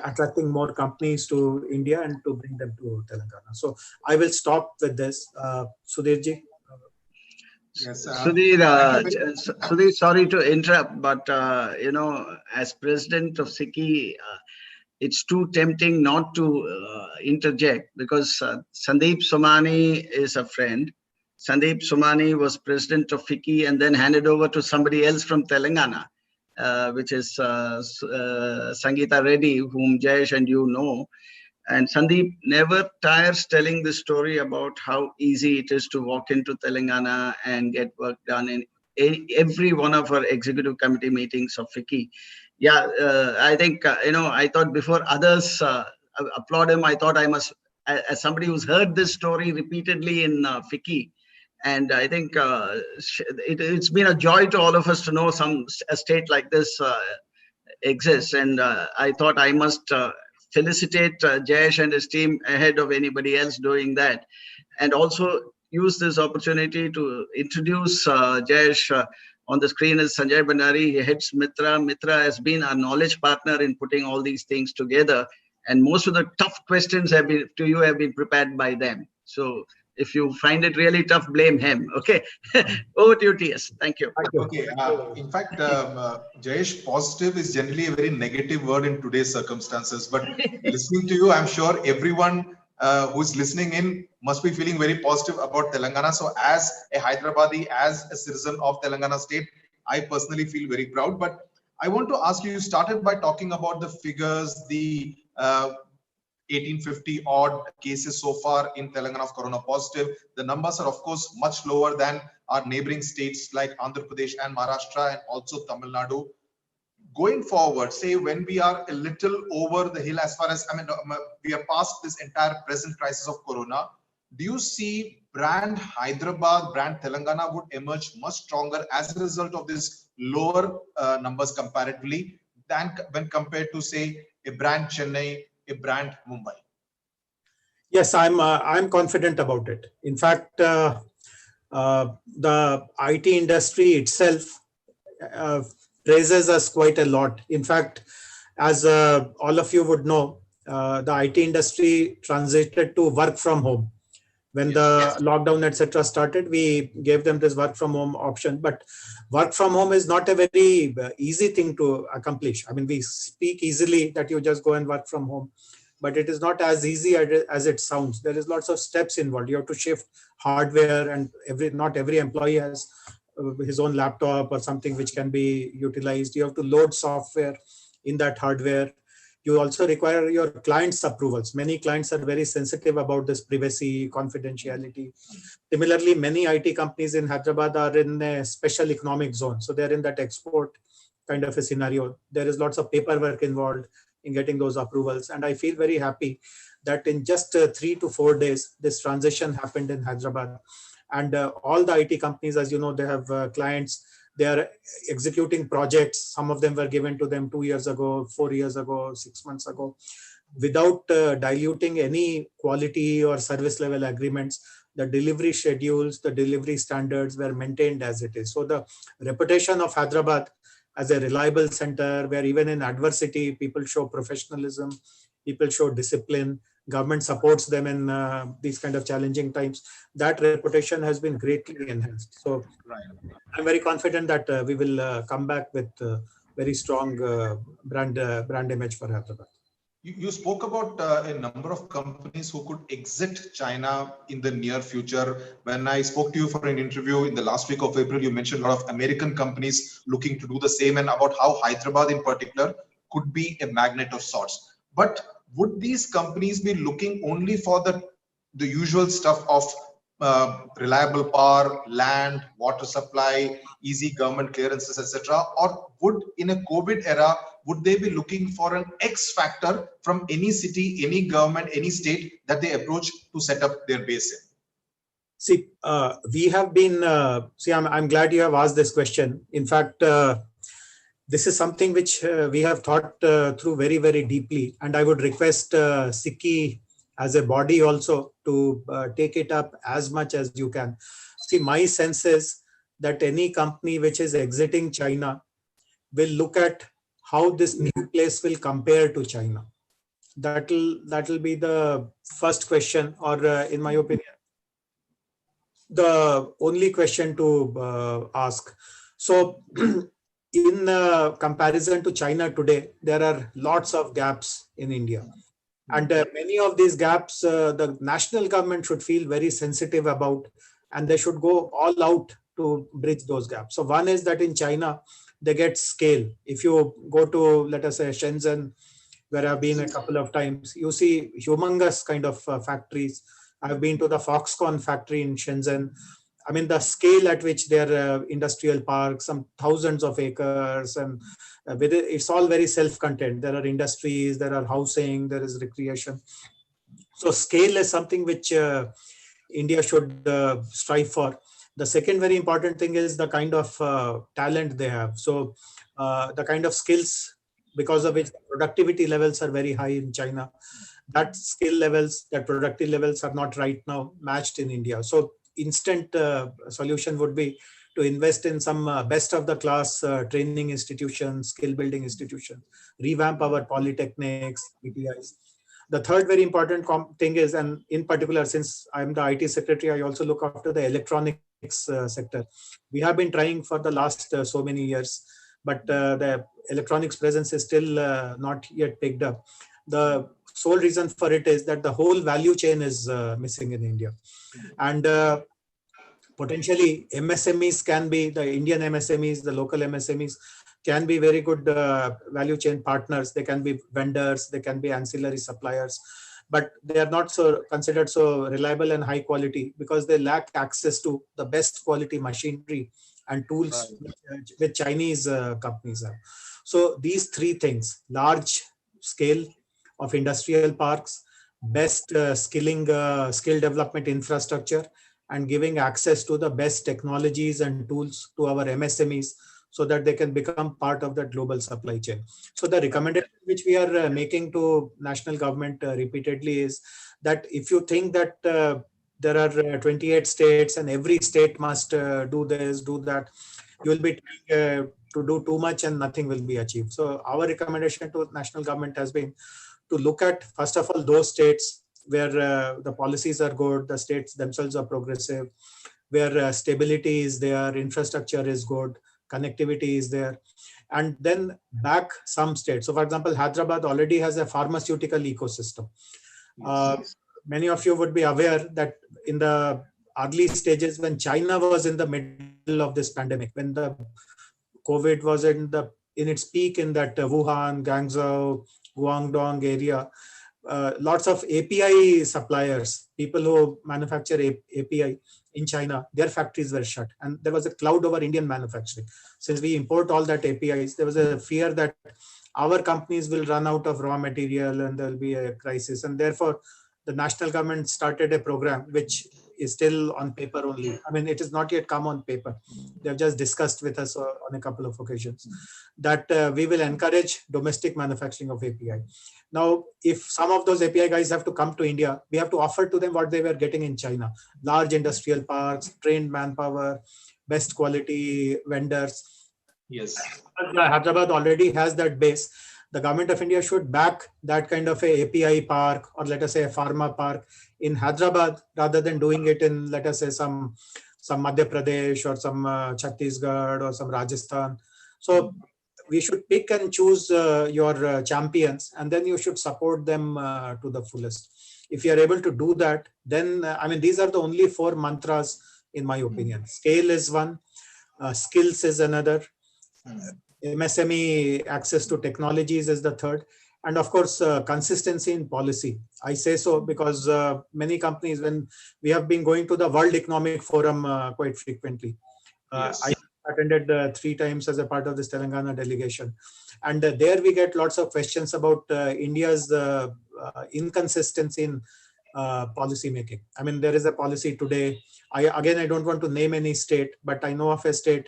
B: attracting more companies to India and to bring them to Telangana. So I will stop with this. Sudhirji.
F: Yes,
A: Sudhir, sorry to interrupt, but as president of SICCI, it's too tempting not to interject, because Sandeep Somani is a friend. Sandeep Somani was president of FICCI and then handed over to somebody else from Telangana, which is Sangeeta Reddy, whom Jayesh and you know. And Sandeep never tires telling the story about how easy it is to walk into Telangana and get work done in every one of our executive committee meetings of FICCI. Yeah, I think, I thought before others applaud him, I thought I must, as somebody who's heard this story repeatedly in FICCI, and I think it's been a joy to all of us to know a state like this exists. And I thought I must felicitate Jayesh and his team ahead of anybody else doing that. And also use this opportunity to introduce Jayesh. On the screen is Sanjay Bandari. He heads MITRAA. MITRAA has been our knowledge partner in putting all these things together. And most of the tough questions have been prepared by them. So if you find it really tough, blame him. Okay. Over to you, TS. Thank you.
F: Okay. In fact, Jayesh, positive is generally a very negative word in today's circumstances. But listening to you, I'm sure everyone who's listening in must be feeling very positive about Telangana. So as a Hyderabadi, as a citizen of Telangana state, I personally feel very proud. But I want to ask you, you started by talking about the figures, the 1850 odd cases so far in Telangana of corona positive. The numbers are of course much lower than our neighboring states like Andhra Pradesh and Maharashtra and also Tamil Nadu. Going forward, say when we are a little over the hill as far as, we are past this entire present crisis of corona, do you see brand Hyderabad, brand Telangana would emerge much stronger as a result of this lower numbers comparatively than when compared to say a brand Chennai, a brand Mumbai?
B: Yes, I'm confident about it. In fact, the IT industry itself praises us quite a lot. In fact, as all of you would know, the IT industry transited to work from home. When the lockdown, etc. started, we gave them this work from home option. But work from home is not a very easy thing to accomplish. I mean, we speak easily that you just go and work from home, but it is not as easy as it sounds. There is lots of steps involved. You have to shift hardware, and not every employee has his own laptop or something which can be utilized. You have to load software in that hardware. You also require your clients' approvals. Many clients are very sensitive about this privacy, confidentiality. Similarly, many IT companies in Hyderabad are in a special economic zone. So they're in that export kind of a scenario. There is lots of paperwork involved in getting those approvals. And I feel very happy that in just 3 to 4 days, this transition happened in Hyderabad. And all the IT companies, as you know, they have clients. They are executing projects. Some of them were given to them 2 years ago, 4 years ago, 6 months ago, without diluting any quality or service level agreements. The delivery schedules, the delivery standards were maintained as it is. So the reputation of Hyderabad as a reliable center where even in adversity, people show professionalism, people show discipline, government supports them in these kind of challenging times. That reputation has been greatly enhanced. So I'm very confident that we will come back with very strong brand image for Hyderabad.
F: You spoke about a number of companies who could exit China in the near future. When I spoke to you for an interview in the last week of April, you mentioned a lot of American companies looking to do the same, and about how Hyderabad in particular could be a magnet of sorts. But would these companies be looking only for the usual stuff of reliable power, land, water supply, easy government clearances, etc.? Or would, in a COVID era, would they be looking for an X factor from any city, any government, any state that they approach to set up their base in?
B: See, we have been, I'm glad you have asked this question. In fact, this is something which we have thought through very, very deeply. And I would request SICCI as a body also to take it up as much as you can. See, my sense is that any company which is exiting China will look at how this new place will compare to China. That'll be the first question, or in my opinion, the only question to ask. So in comparison to China today, there are lots of gaps in India. And many of these gaps, the national government should feel very sensitive about, and they should go all out to bridge those gaps. So one is that in China, they get scale. If you go to, let us say, Shenzhen, where I've been a couple of times. You see humongous kind of factories. I've been to the Foxconn factory in Shenzhen. I mean, the scale at which their industrial parks, some thousands of acres, and with it, it's all very self-contained. There are industries, there are housing, there is recreation. So scale is something which India should strive for. The second very important thing is the kind of talent they have. So the kind of skills because of which productivity levels are very high in China. That skill levels, that productivity levels are not right now matched in India. So instant solution would be to invest in some best of the class training institutions, skill building institutions, revamp our polytechnics, ITIs. The third very important thing is, and in particular, since I'm the IT secretary, I also look after the electronics sector. We have been trying for the last so many years, but the electronics presence is still not yet picked up. The sole reason for it is that the whole value chain is missing in India. And potentially MSMEs can be, the Indian MSMEs, the local MSMEs can be very good value chain partners. They can be vendors, they can be ancillary suppliers, but they are not so considered so reliable and high quality because they lack access to the best quality machinery and tools which Chinese companies have. So these three things: large scale of industrial parks, best skill development infrastructure, and giving access to the best technologies and tools to our MSMEs so that they can become part of that global supply chain. So the recommendation which we are making to national government repeatedly is that if you think that there are 28 states and every state must do this, do that, you will be trying to do too much and nothing will be achieved. So our recommendation to national government has been to look at, first of all, those states where the policies are good, the states themselves are progressive, where stability is there, infrastructure is good, connectivity is there, and then back some states. So for example, Hyderabad already has a pharmaceutical ecosystem. Many of you would be aware that in the early stages when China was in the middle of this pandemic, when the COVID was in its peak in that Wuhan, Guangzhou, Guangdong area, lots of API suppliers, people who manufacture API in China, their factories were shut, and there was a cloud over Indian manufacturing. Since we import all that APIs, there was a fear that our companies will run out of raw material and there will be a crisis, and therefore the national government started a program which is still on paper only. I mean, it has not yet come on paper. They've just discussed with us on a couple of occasions that we will encourage domestic manufacturing of API. Now, if some of those API guys have to come to India, we have to offer to them what they were getting in China: large industrial parks, trained manpower, best quality vendors.
F: Yes.
B: Hyderabad already has that base. The government of India should back that kind of a API park, or let us say a pharma park in Hyderabad, rather than doing it in, let us say, some Madhya Pradesh or some Chhattisgarh or some Rajasthan. So we should pick and choose your champions, and then you should support them to the fullest. If you are able to do that, then I mean, these are the only four mantras in my opinion. Scale is one, skills is another, MSME access to technologies is the third, and of course consistency in policy. I say so because many companies, when we have been going to the World Economic Forum quite frequently, I attended 3 times as a part of this Telangana delegation, and there we get lots of questions about India's inconsistency in policy making. I mean, there is a policy today. I don't want to name any state, but I know of a state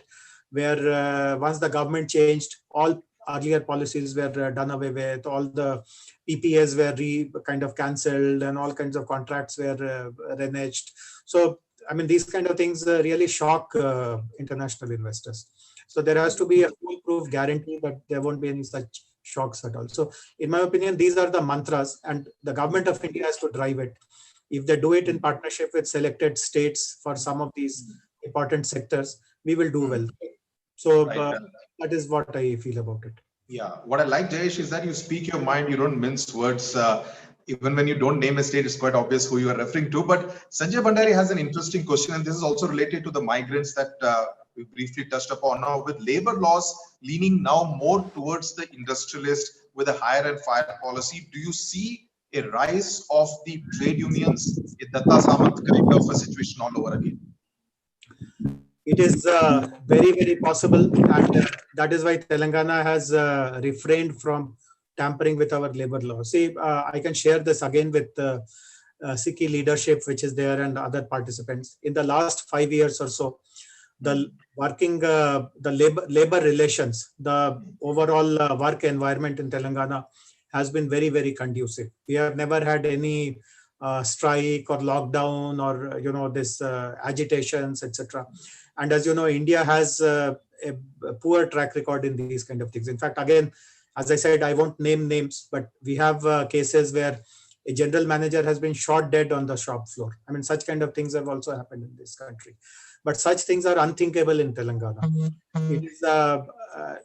B: where once the government changed, all earlier policies were done away with, all the PPAs were kind of cancelled, and all kinds of contracts were reneged. So, I mean, these kind of things really shock international investors. So there has to be a foolproof guarantee that there won't be any such shocks at all. So in my opinion, these are the mantras, and the government of India has to drive it. If they do it in partnership with selected states for some of these important sectors, we will do well. So that is what I feel about it.
F: Yeah, what I like, Jayesh, is that you speak your mind, you don't mince words. Even when you don't name a state, it's quite obvious who you are referring to. But Sanjay Bhandari has an interesting question, and this is also related to the migrants that we briefly touched upon. Now, with labor laws leaning now more towards the industrialist, with a hire and fire policy, do you see a rise of the trade unions in Datta Samant kind of a situation all over again?
B: It is very, very possible, and that is why Telangana has refrained from tampering with our labor law. See, I can share this again with SICCI leadership, which is there, and other participants. In the last 5 years or so, the labor relations, the overall work environment in Telangana has been very, very conducive. We have never had any strike or lockdown or this agitations, etc. And as you know, India has a poor track record in these kind of things. In fact, again, as I said, I won't name names, but we have cases where a general manager has been shot dead on the shop floor. I mean, such kind of things have also happened in this country. But such things are unthinkable in Telangana.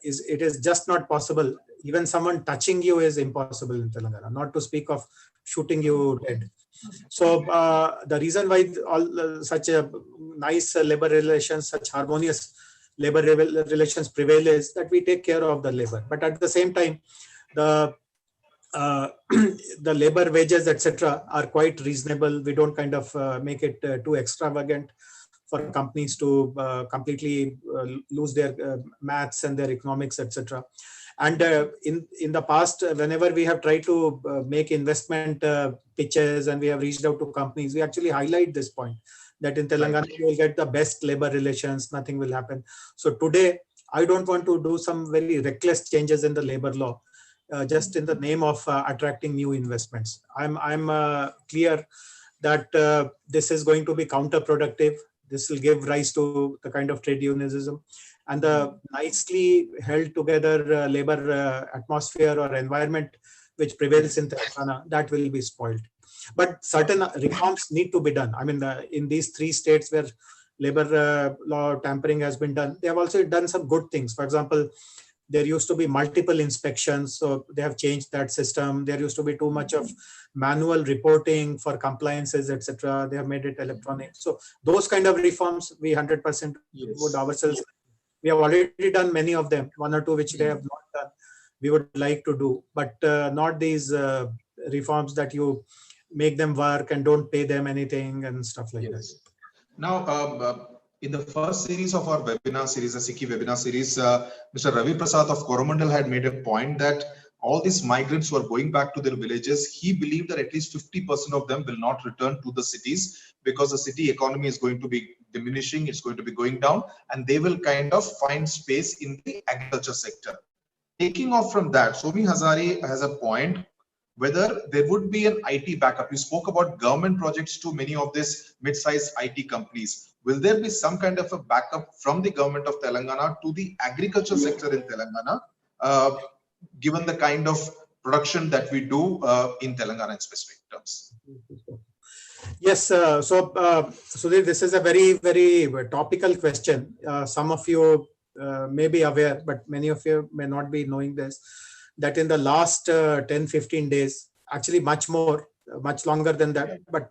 B: It is just not possible. Even someone touching you is impossible in Telangana, not to speak of shooting you dead. So the reason why such a nice labor relations, such harmonious labor relations prevail is that we take care of the labor. But at the same time, the labor wages, etc., are quite reasonable. We don't kind of make it too extravagant for companies to completely lose their maths and their economics, etc. And in the past, whenever we have tried to make investment pitches and we have reached out to companies, we actually highlight this point that in Telangana you will get the best labor relations, nothing will happen. So today, I don't want to do some very reckless changes in the labor law, just in the name of attracting new investments. I'm clear that this is going to be counterproductive. This will give rise to the kind of trade unionism, and the nicely held together labor atmosphere or environment which prevails in Telangana, that will be spoiled. But certain reforms need to be done. I mean, in these 3 states where labor law tampering has been done, they have also done some good things. For example, there used to be multiple inspections, so they have changed that system. There used to be too much of manual reporting for compliances, etc. They have made it electronic. So those kind of reforms, we 100% would ourselves. We have already done many of them, 1 or 2 which they have not done. We would like to do, but not these reforms that you make them work and don't pay them anything and stuff like that.
F: Now, in the first series of our webinar series, the SICCI webinar series, Mr. Ravi Prasad of Coromandel had made a point that all these migrants who are going back to their villages, he believed that at least 50% of them will not return to the cities because the city economy is going to be diminishing, it's going to be going down, and they will kind of find space in the agriculture sector. Taking off from that, Somi Hazare has a point whether there would be an IT backup. You spoke about government projects to many of these mid-sized IT companies. Will there be some kind of a backup from the government of Telangana to the agriculture sector in Telangana, given the kind of production that we do in Telangana in specific terms?
B: Yes, Sudhir, this is a very, very topical question. Some of you may be aware, but many of you may not be knowing this, that in the last 10-15 days, actually much longer than that, but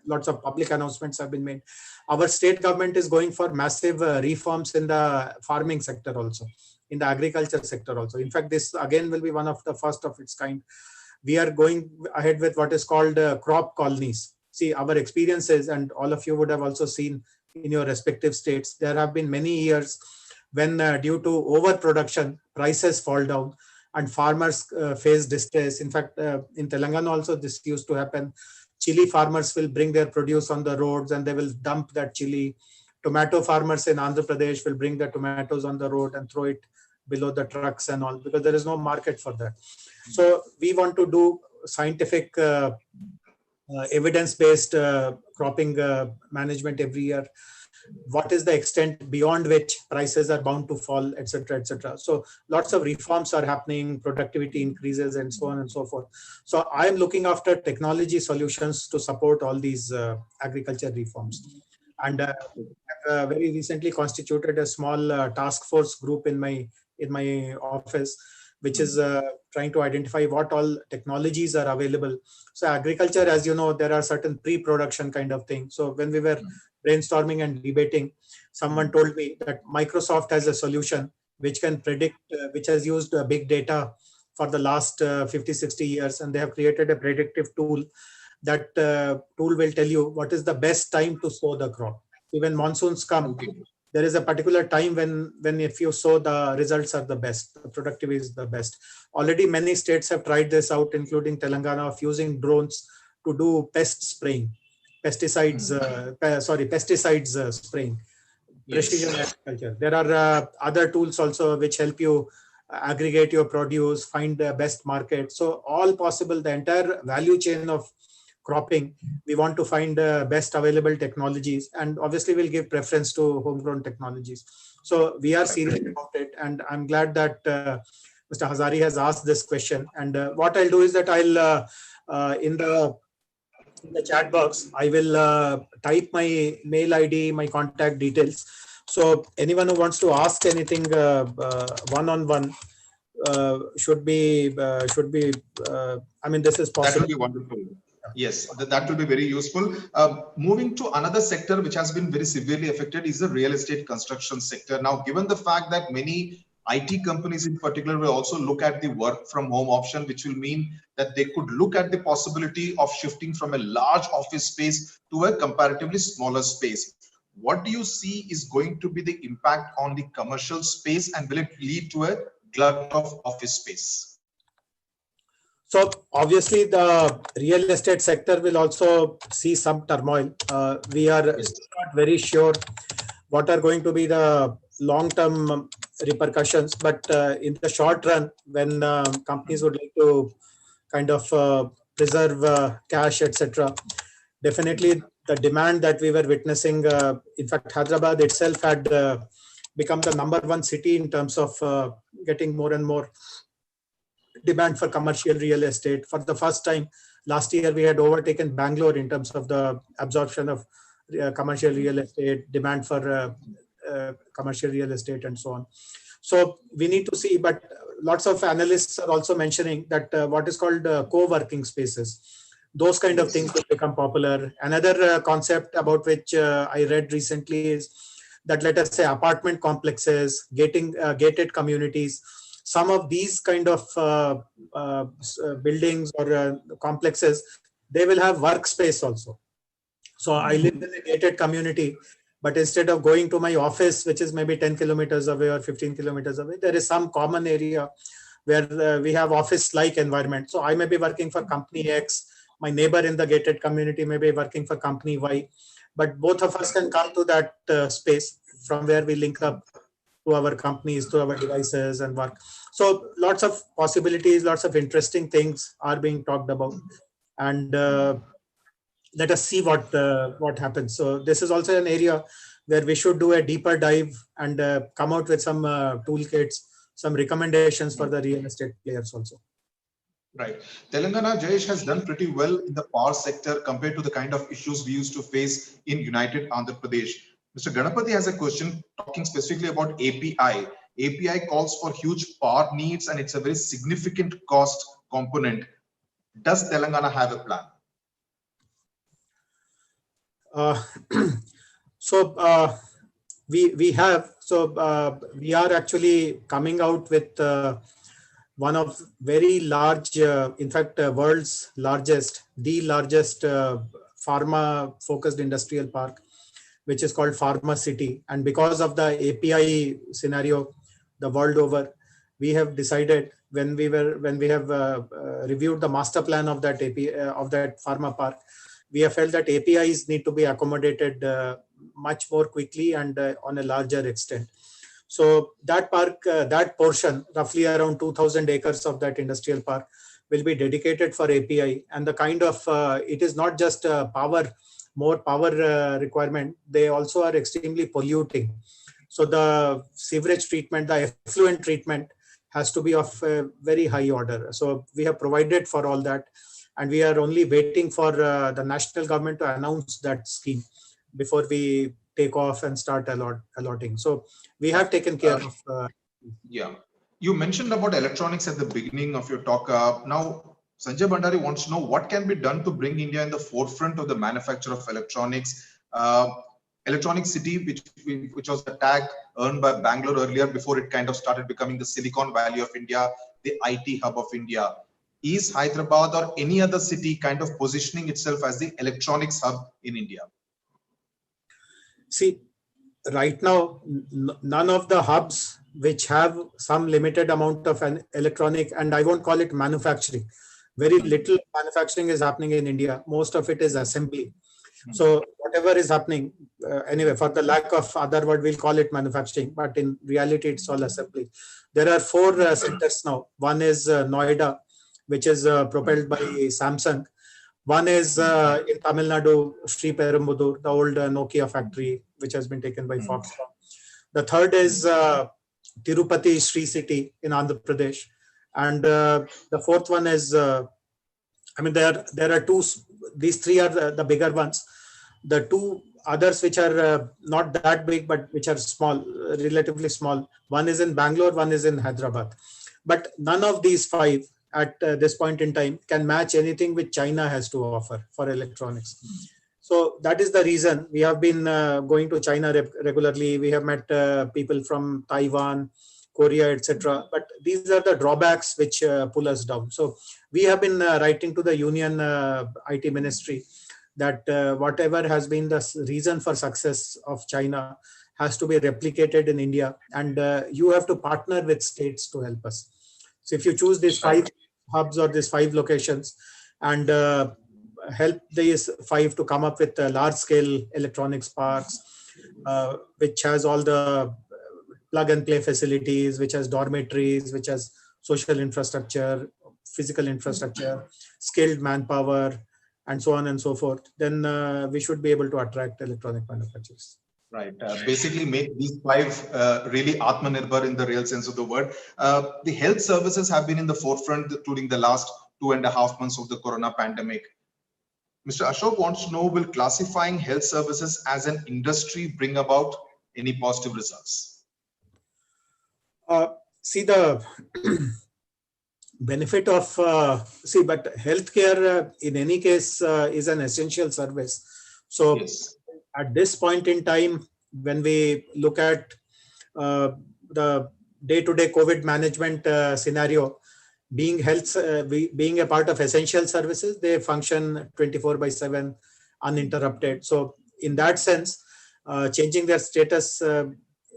B: lots of public announcements have been made. Our state government is going for massive reforms in the farming sector also, in the agriculture sector also. In fact, this again will be one of the first of its kind. We are going ahead with what is called crop colonies. See, our experiences, and all of you would have also seen in your respective states, there have been many years when due to overproduction, prices fall down and farmers face distress. In fact, in Telangana also this used to happen. Chili farmers will bring their produce on the roads and they will dump that chili. Tomato farmers in Andhra Pradesh will bring the tomatoes on the road and throw it below the trucks and all, because there is no market for that. So we want to do scientific evidence-based cropping management every year. What is the extent beyond which prices are bound to fall, etc., etc. So lots of reforms are happening, productivity increases, and so on and so forth. So I am looking after technology solutions to support all these agriculture reforms. And I've very recently constituted a small task force group in my office, which is trying to identify what all technologies are available. So agriculture, as you know, there are certain pre-production kind of things. So when we were brainstorming and debating, someone told me that Microsoft has a solution which can predict, which has used big data for the last 50, 60 years, and they have created a predictive tool. That tool will tell you what is the best time to sow the crop. Even monsoons come, there is a particular time when if you sow, the results are the best, the productivity is the best. Already many states have tried this out, including Telangana, of using drones to do pest spraying, pesticides spraying, precision agriculture. There are other tools also which help you aggregate your produce, find the best market. So all possible, the entire value chain of cropping, we want to find the best available technologies, and obviously we'll give preference to homegrown technologies. So we are serious about it, and I'm glad that Mr. Hazari has asked this question. And what I'll do is that I'll in the chat box, I will type my mail ID, my contact details. So anyone who wants to ask anything one-on-one should be. I mean, this is possible.
F: That would be wonderful. Yes, that will be very useful. Moving to another sector which has been very severely affected is the real estate construction sector. Now, given the fact that many IT companies in particular will also look at the work from home option, which will mean that they could look at the possibility of shifting from a large office space to a comparatively smaller space. What do you see is going to be the impact on the commercial space, and will it lead to a glut of office space?
B: So obviously the real estate sector will also see some turmoil. We are still not very sure what are going to be the long-term repercussions, but in the short run, when companies would like to kind of preserve cash, etc., definitely the demand that we were witnessing, in fact, Hyderabad itself had become the #1 city in terms of getting more and more demand for commercial real estate. For the first time last year, we had overtaken Bangalore in terms of the absorption of commercial real estate, demand for commercial real estate, and so on. So we need to see, but lots of analysts are also mentioning that what is called co-working spaces, those kind of things will become popular. Another concept about which I read recently is that, let us say, apartment complexes, gated communities, some of these kind of buildings or complexes, they will have workspace also. So I live in a gated community, but instead of going to my office, which is maybe 10 kilometers away or 15 kilometers away, there is some common area where we have office-like environment. So I may be working for company X, my neighbor in the gated community may be working for company Y, but both of us can come to that space from where we link up to our companies, to our devices and work. So lots of possibilities, lots of interesting things are being talked about, and let us see what happens. So this is also an area where we should do a deeper dive and come out with some toolkits, some recommendations for the real estate players also.
F: Right. Telangana, Jayesh, has done pretty well in the power sector compared to the kind of issues we used to face in United Andhra Pradesh. Mr. Ganapathy has a question talking specifically about API. API calls for huge power needs, and it's a very significant cost component. Does Telangana have a plan?
B: We have. So we are actually coming out with one of very large, in fact, world's largest, the largest pharma-focused industrial park, which is called Pharma City. And because of the API scenario the world over, we have decided, when we have reviewed the master plan of that of that pharma park, we have felt that APIs need to be accommodated much more quickly and on a larger extent. So that park, that portion, roughly around 2,000 acres of that industrial park, will be dedicated for API. And the kind of, it is not just more power requirement, they also are extremely polluting. So the sewerage treatment, the effluent treatment has to be of a very high order. So we have provided for all that, and we are only waiting for the national government to announce that scheme before we take off and start allotting. So we have taken care of.
F: Yeah. You mentioned about electronics at the beginning of your talk. Now, Sanjay Bhandari wants to know what can be done to bring India in the forefront of the manufacture of electronics. Electronic City, which was the tag earned by Bangalore earlier before it kind of started becoming the Silicon Valley of India. the IT hub of India. Is Hyderabad or any other city kind of positioning itself as the electronics hub in India?
B: See, right now, none of the hubs which have some limited amount of an electronic, and I won't call it manufacturing. Very little manufacturing is happening in India. Most of it is assembly. So whatever is happening, anyway, for the lack of other word, we'll call it manufacturing, but in reality, it's all assembly. There are 4 centers now. One is Noida, which is propelled by Samsung. One is in Tamil Nadu, Sri Perumbudur, the old Nokia factory, which has been taken by Foxconn. The third is Tirupati Sri City in Andhra Pradesh. And the fourth one is, there are 2, these 3 are the bigger ones. The 2 others which are not that big, but which are small, relatively small. One is in Bangalore, one is in Hyderabad. But none of these 5 at this point in time can match anything which China has to offer for electronics. So that is the reason we have been going to China regularly. We have met people from Taiwan, Korea, etc. But these are the drawbacks which pull us down. So we have been writing to the Union IT Ministry that whatever has been the reason for success of China has to be replicated in India, and you have to partner with states to help us. So if you choose these 5 hubs or these 5 locations and help these 5 to come up with large-scale electronics parks, which has all the plug-and-play facilities, which has dormitories, which has social infrastructure, physical infrastructure, skilled manpower, and so on and so forth, then we should be able to attract electronic manufacturers.
F: Right. Basically make these 5 really Atmanirbhar in the real sense of the word. The health services have been in the forefront during the last 2.5 months of the corona pandemic. Mr. Ashok wants to know, will classifying health services as an industry bring about any positive results?
B: See, the benefit of, but healthcare in any case is an essential service. So yes. At this point in time, when we look at the day-to-day COVID management scenario, being being a part of essential services, they function 24/7 uninterrupted. So in that sense, changing their status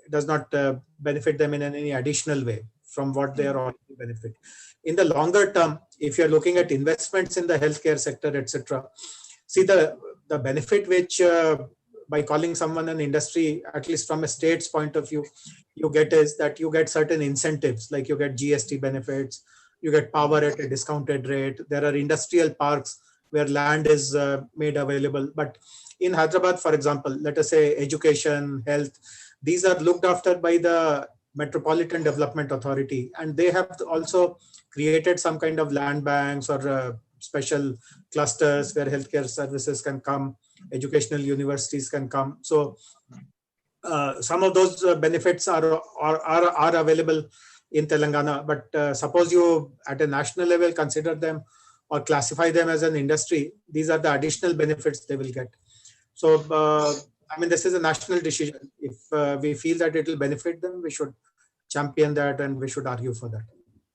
B: does not benefit them in any additional way from what they are already benefit. In the longer term, if you're looking at investments in the healthcare sector, etc., see the benefit which by calling someone an industry, at least from a state's point of view, you get is that you get certain incentives, like you get GST benefits, you get power at a discounted rate. There are industrial parks where land is made available. But in Hyderabad, for example, let us say education, health, these are looked after by the Metropolitan Development Authority, and they have also created some kind of land banks or special clusters where healthcare services can come, educational universities can come. So some of those benefits are available in Telangana, but suppose you at a national level consider them or classify them as an industry, these are the additional benefits they will get. So this is a national decision. If we feel that it will benefit them, we should champion that and we should argue for that.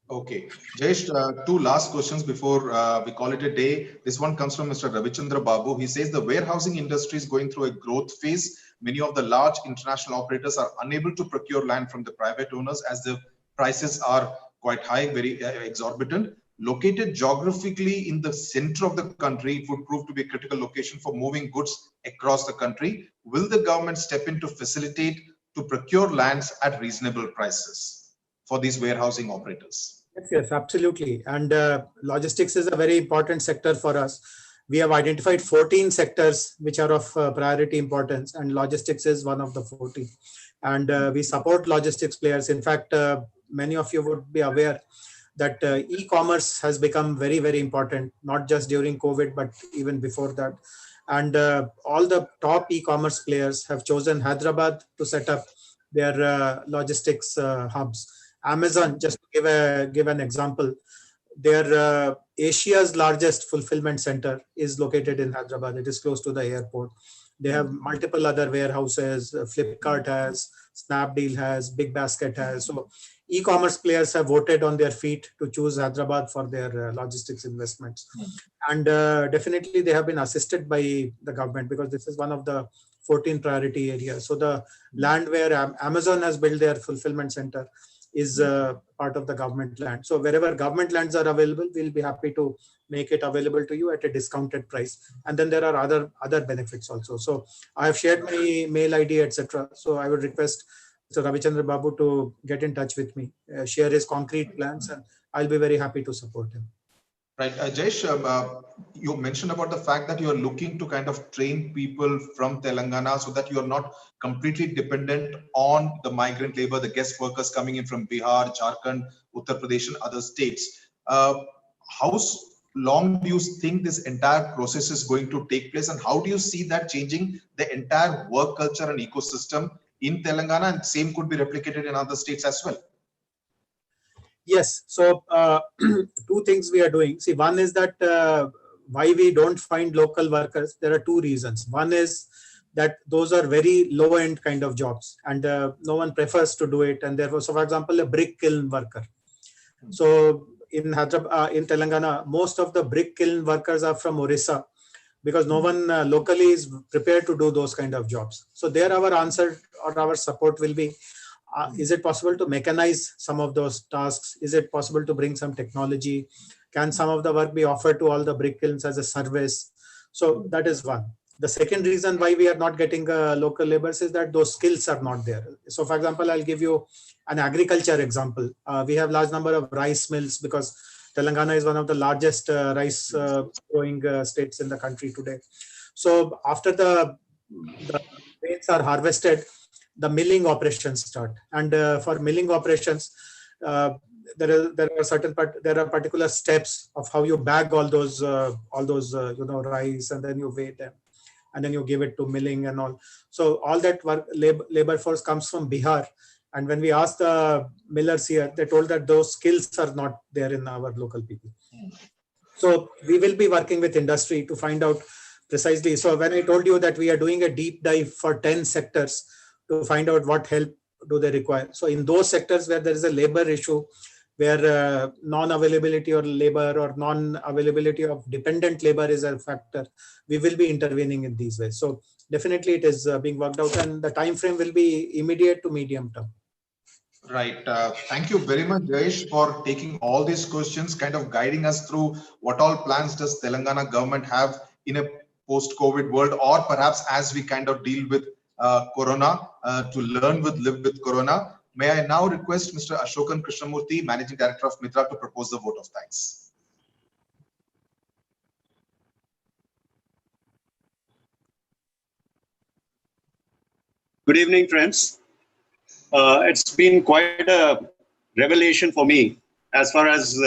F: Okay, Jayesh, 2 last questions before we call it a day. This one comes from Mr. Ravichandra Babu. He says the warehousing industry is going through a growth phase. Many of the large international operators are unable to procure land from the private owners as the prices are quite high, very exorbitant. Located geographically in the center of the country, it would prove to be a critical location for moving goods across the country. Will the government step in to facilitate to procure lands at reasonable prices for these warehousing operators?
B: Yes, absolutely. And logistics is a very important sector for us. We have identified 14 sectors which are of priority importance, and logistics is one of the 14. And we support logistics players. In fact, many of you would be aware that e-commerce has become very, very important, not just during COVID, but even before that. And all the top e-commerce players have chosen Hyderabad to set up their logistics hubs. Amazon, just to give an example, their Asia's largest fulfillment center is located in Hyderabad. It is close to the airport. They have multiple other warehouses. Flipkart has, Snapdeal has, Big Basket has. So e-commerce players have voted on their feet to choose Hyderabad for their logistics investments. And definitely they have been assisted by the government, because this is one of the 14 priority areas. So the land where Amazon has built their fulfillment center is part of the government land. So wherever government lands are available, we'll be happy to make it available to you at a discounted price. And then there are other benefits also. So I have shared my mail ID, etc. So I would request Mr. Ravichandra Babu to get in touch with me, share his concrete plans, and I'll be very happy to support him.
F: Right. Jayesh, you mentioned about the fact that you are looking to kind of train people from Telangana so that you are not completely dependent on the migrant labor, the guest workers coming in from Bihar, Jharkhand, Uttar Pradesh and other states. How long do you think this entire process is going to take place, and how do you see that changing the entire work culture and ecosystem in Telangana, and same could be replicated in other states as well?
B: Yes. So two things we are doing. See, one is that why we don't find local workers. There are two reasons. One is that those are very low end kind of jobs, and no one prefers to do it. And therefore, so for example, a brick kiln worker. So in Hyderabad, in Telangana, most of the brick kiln workers are from Orissa, because no one locally is prepared to do those kind of jobs. So there our answer or our support will be, is it possible to mechanize some of those tasks? Is it possible to bring some technology? Can some of the work be offered to all the brick kilns as a service? So that is one. The second reason why we are not getting local laborers is that those skills are not there. So for example, I'll give you an agriculture example. We have large number of rice mills, because Telangana is one of the largest rice growing states in the country today. So after the grains are harvested, the milling operations start, and for milling operations, there are particular steps of how you bag all those rice, and then you weigh them, and then you give it to milling and all. So all that work labor force comes from Bihar, and when we asked the millers here, they told that those skills are not there in our local people. So we will be working with industry to find out precisely. So when I told you that we are doing a deep dive for 10 sectors to find out what help do they require. So in those sectors where there is a labor issue, where non-availability or labor or non-availability of dependent labor is a factor, we will be intervening in these ways. So definitely it is being worked out, and the time frame will be immediate to medium term.
F: Right. Thank you very much, Jayesh, for taking all these questions, kind of guiding us through what all plans does Telangana government have in a post-COVID world, or perhaps as we kind of deal with Corona, to live with Corona. May I now request Mr. Ashokan Krishnamurthy, Managing Director of MITRAA, to propose the vote of thanks.
H: Good evening, friends. It's been quite a revelation for me as far as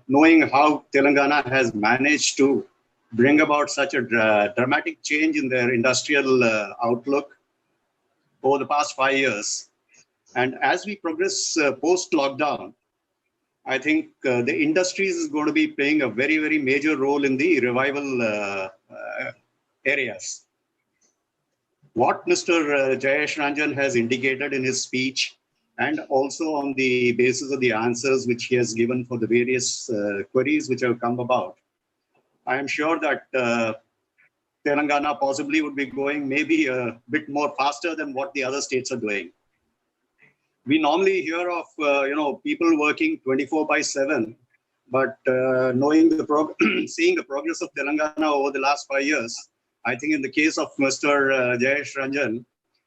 H: knowing how Telangana has managed to bring about such a dramatic change in their industrial outlook over the past 5 years. And as we progress post-lockdown, I think the industries is going to be playing a very, very major role in the revival areas. What Mr. Jayesh Ranjan has indicated in his speech, and also on the basis of the answers which he has given for the various queries which have come about, I am sure that Telangana possibly would be going maybe a bit more faster than what the other states are doing. We normally hear of people working 24/7, but knowing seeing the progress of Telangana over the last 5 years, I think in the case of Mr. Jayesh Ranjan,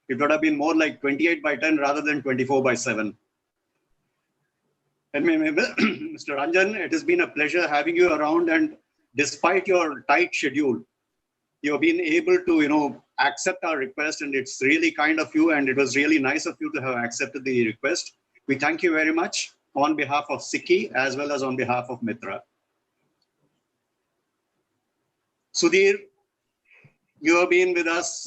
H: it would have been more like 28/10 rather than 24/7. And Mr. Ranjan, it has been a pleasure having you around, and despite your tight schedule, you've been able to, accept our request, and it's really kind of you, and it was really nice of you to have accepted the request. We thank you very much on behalf of SICCI as well as on behalf of MITRAA. Sudhir, you have been with us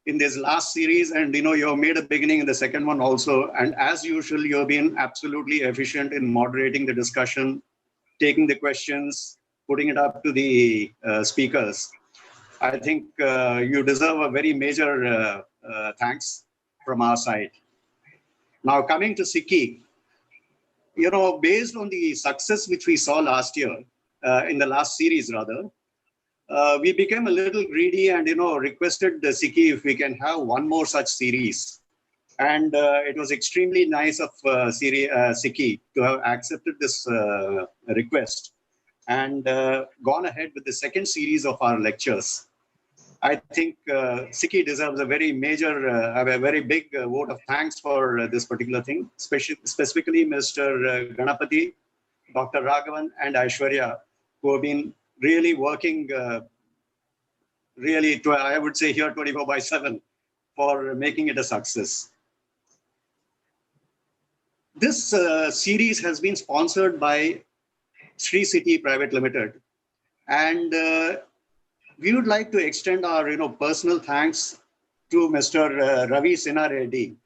H: in this last series, and you have made a beginning in the second one also. And as usual, you have been absolutely efficient in moderating the discussion, taking the questions, putting it up to the speakers. I think you deserve a very major thanks from our side. Now, coming to SICCI, you know, based on the success which we saw last year, in the last series rather, we became a little greedy and, you know, requested the SICCI if we can have one more such series. And it was extremely nice of SICCI to have accepted this request and gone ahead with the second series of our lectures. I think SICCI deserves a very major, a very big vote of thanks for this particular thing, specifically Mr. Ganapati, Dr. Raghavan, and Aishwarya, who have been really working, I would say here 24/7 for making it a success. This series has been sponsored by Sri City Private Limited, and we would like to extend our personal thanks to Mr. Ravi Sinha Reddy,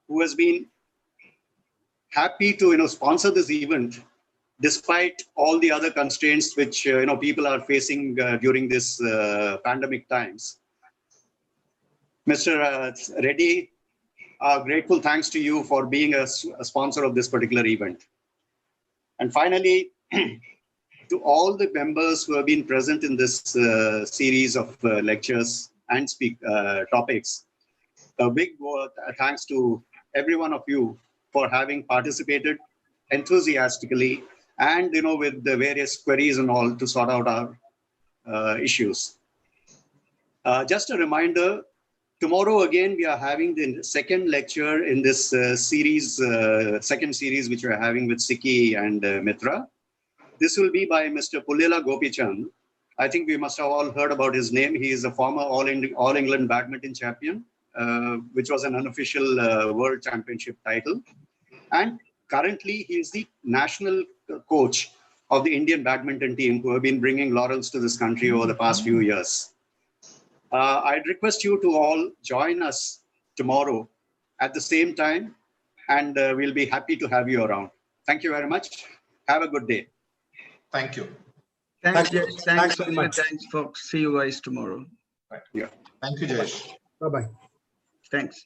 H: who has been happy to sponsor this event despite all the other constraints which people are facing during this pandemic times. Mr. Reddy, grateful thanks to you for being a sponsor of this particular event. And finally, to all the members who have been present in this series of lectures and topics, a big thanks to every one of you for having participated enthusiastically and with the various queries and all to sort out our issues. Just a reminder, tomorrow again we are having the second lecture in this second series which we are having with SICCI and MITRAA. This will be by Mr. Pullela Gopichand. I think we must have all heard about his name. He is a former All England badminton champion, which was an unofficial world championship title. And currently he is the national coach of the Indian badminton team, who have been bringing laurels to this country over the past few years. I'd request you to all join us tomorrow at the same time, and we'll be happy to have you around. Thank you very much. Have a good day.
F: Thank you.
A: Thanks,
B: Thanks very much.
A: Thanks, folks. See you guys tomorrow.
F: Right. Yeah. Thank you, Jayesh.
B: Bye-bye.
A: Thanks.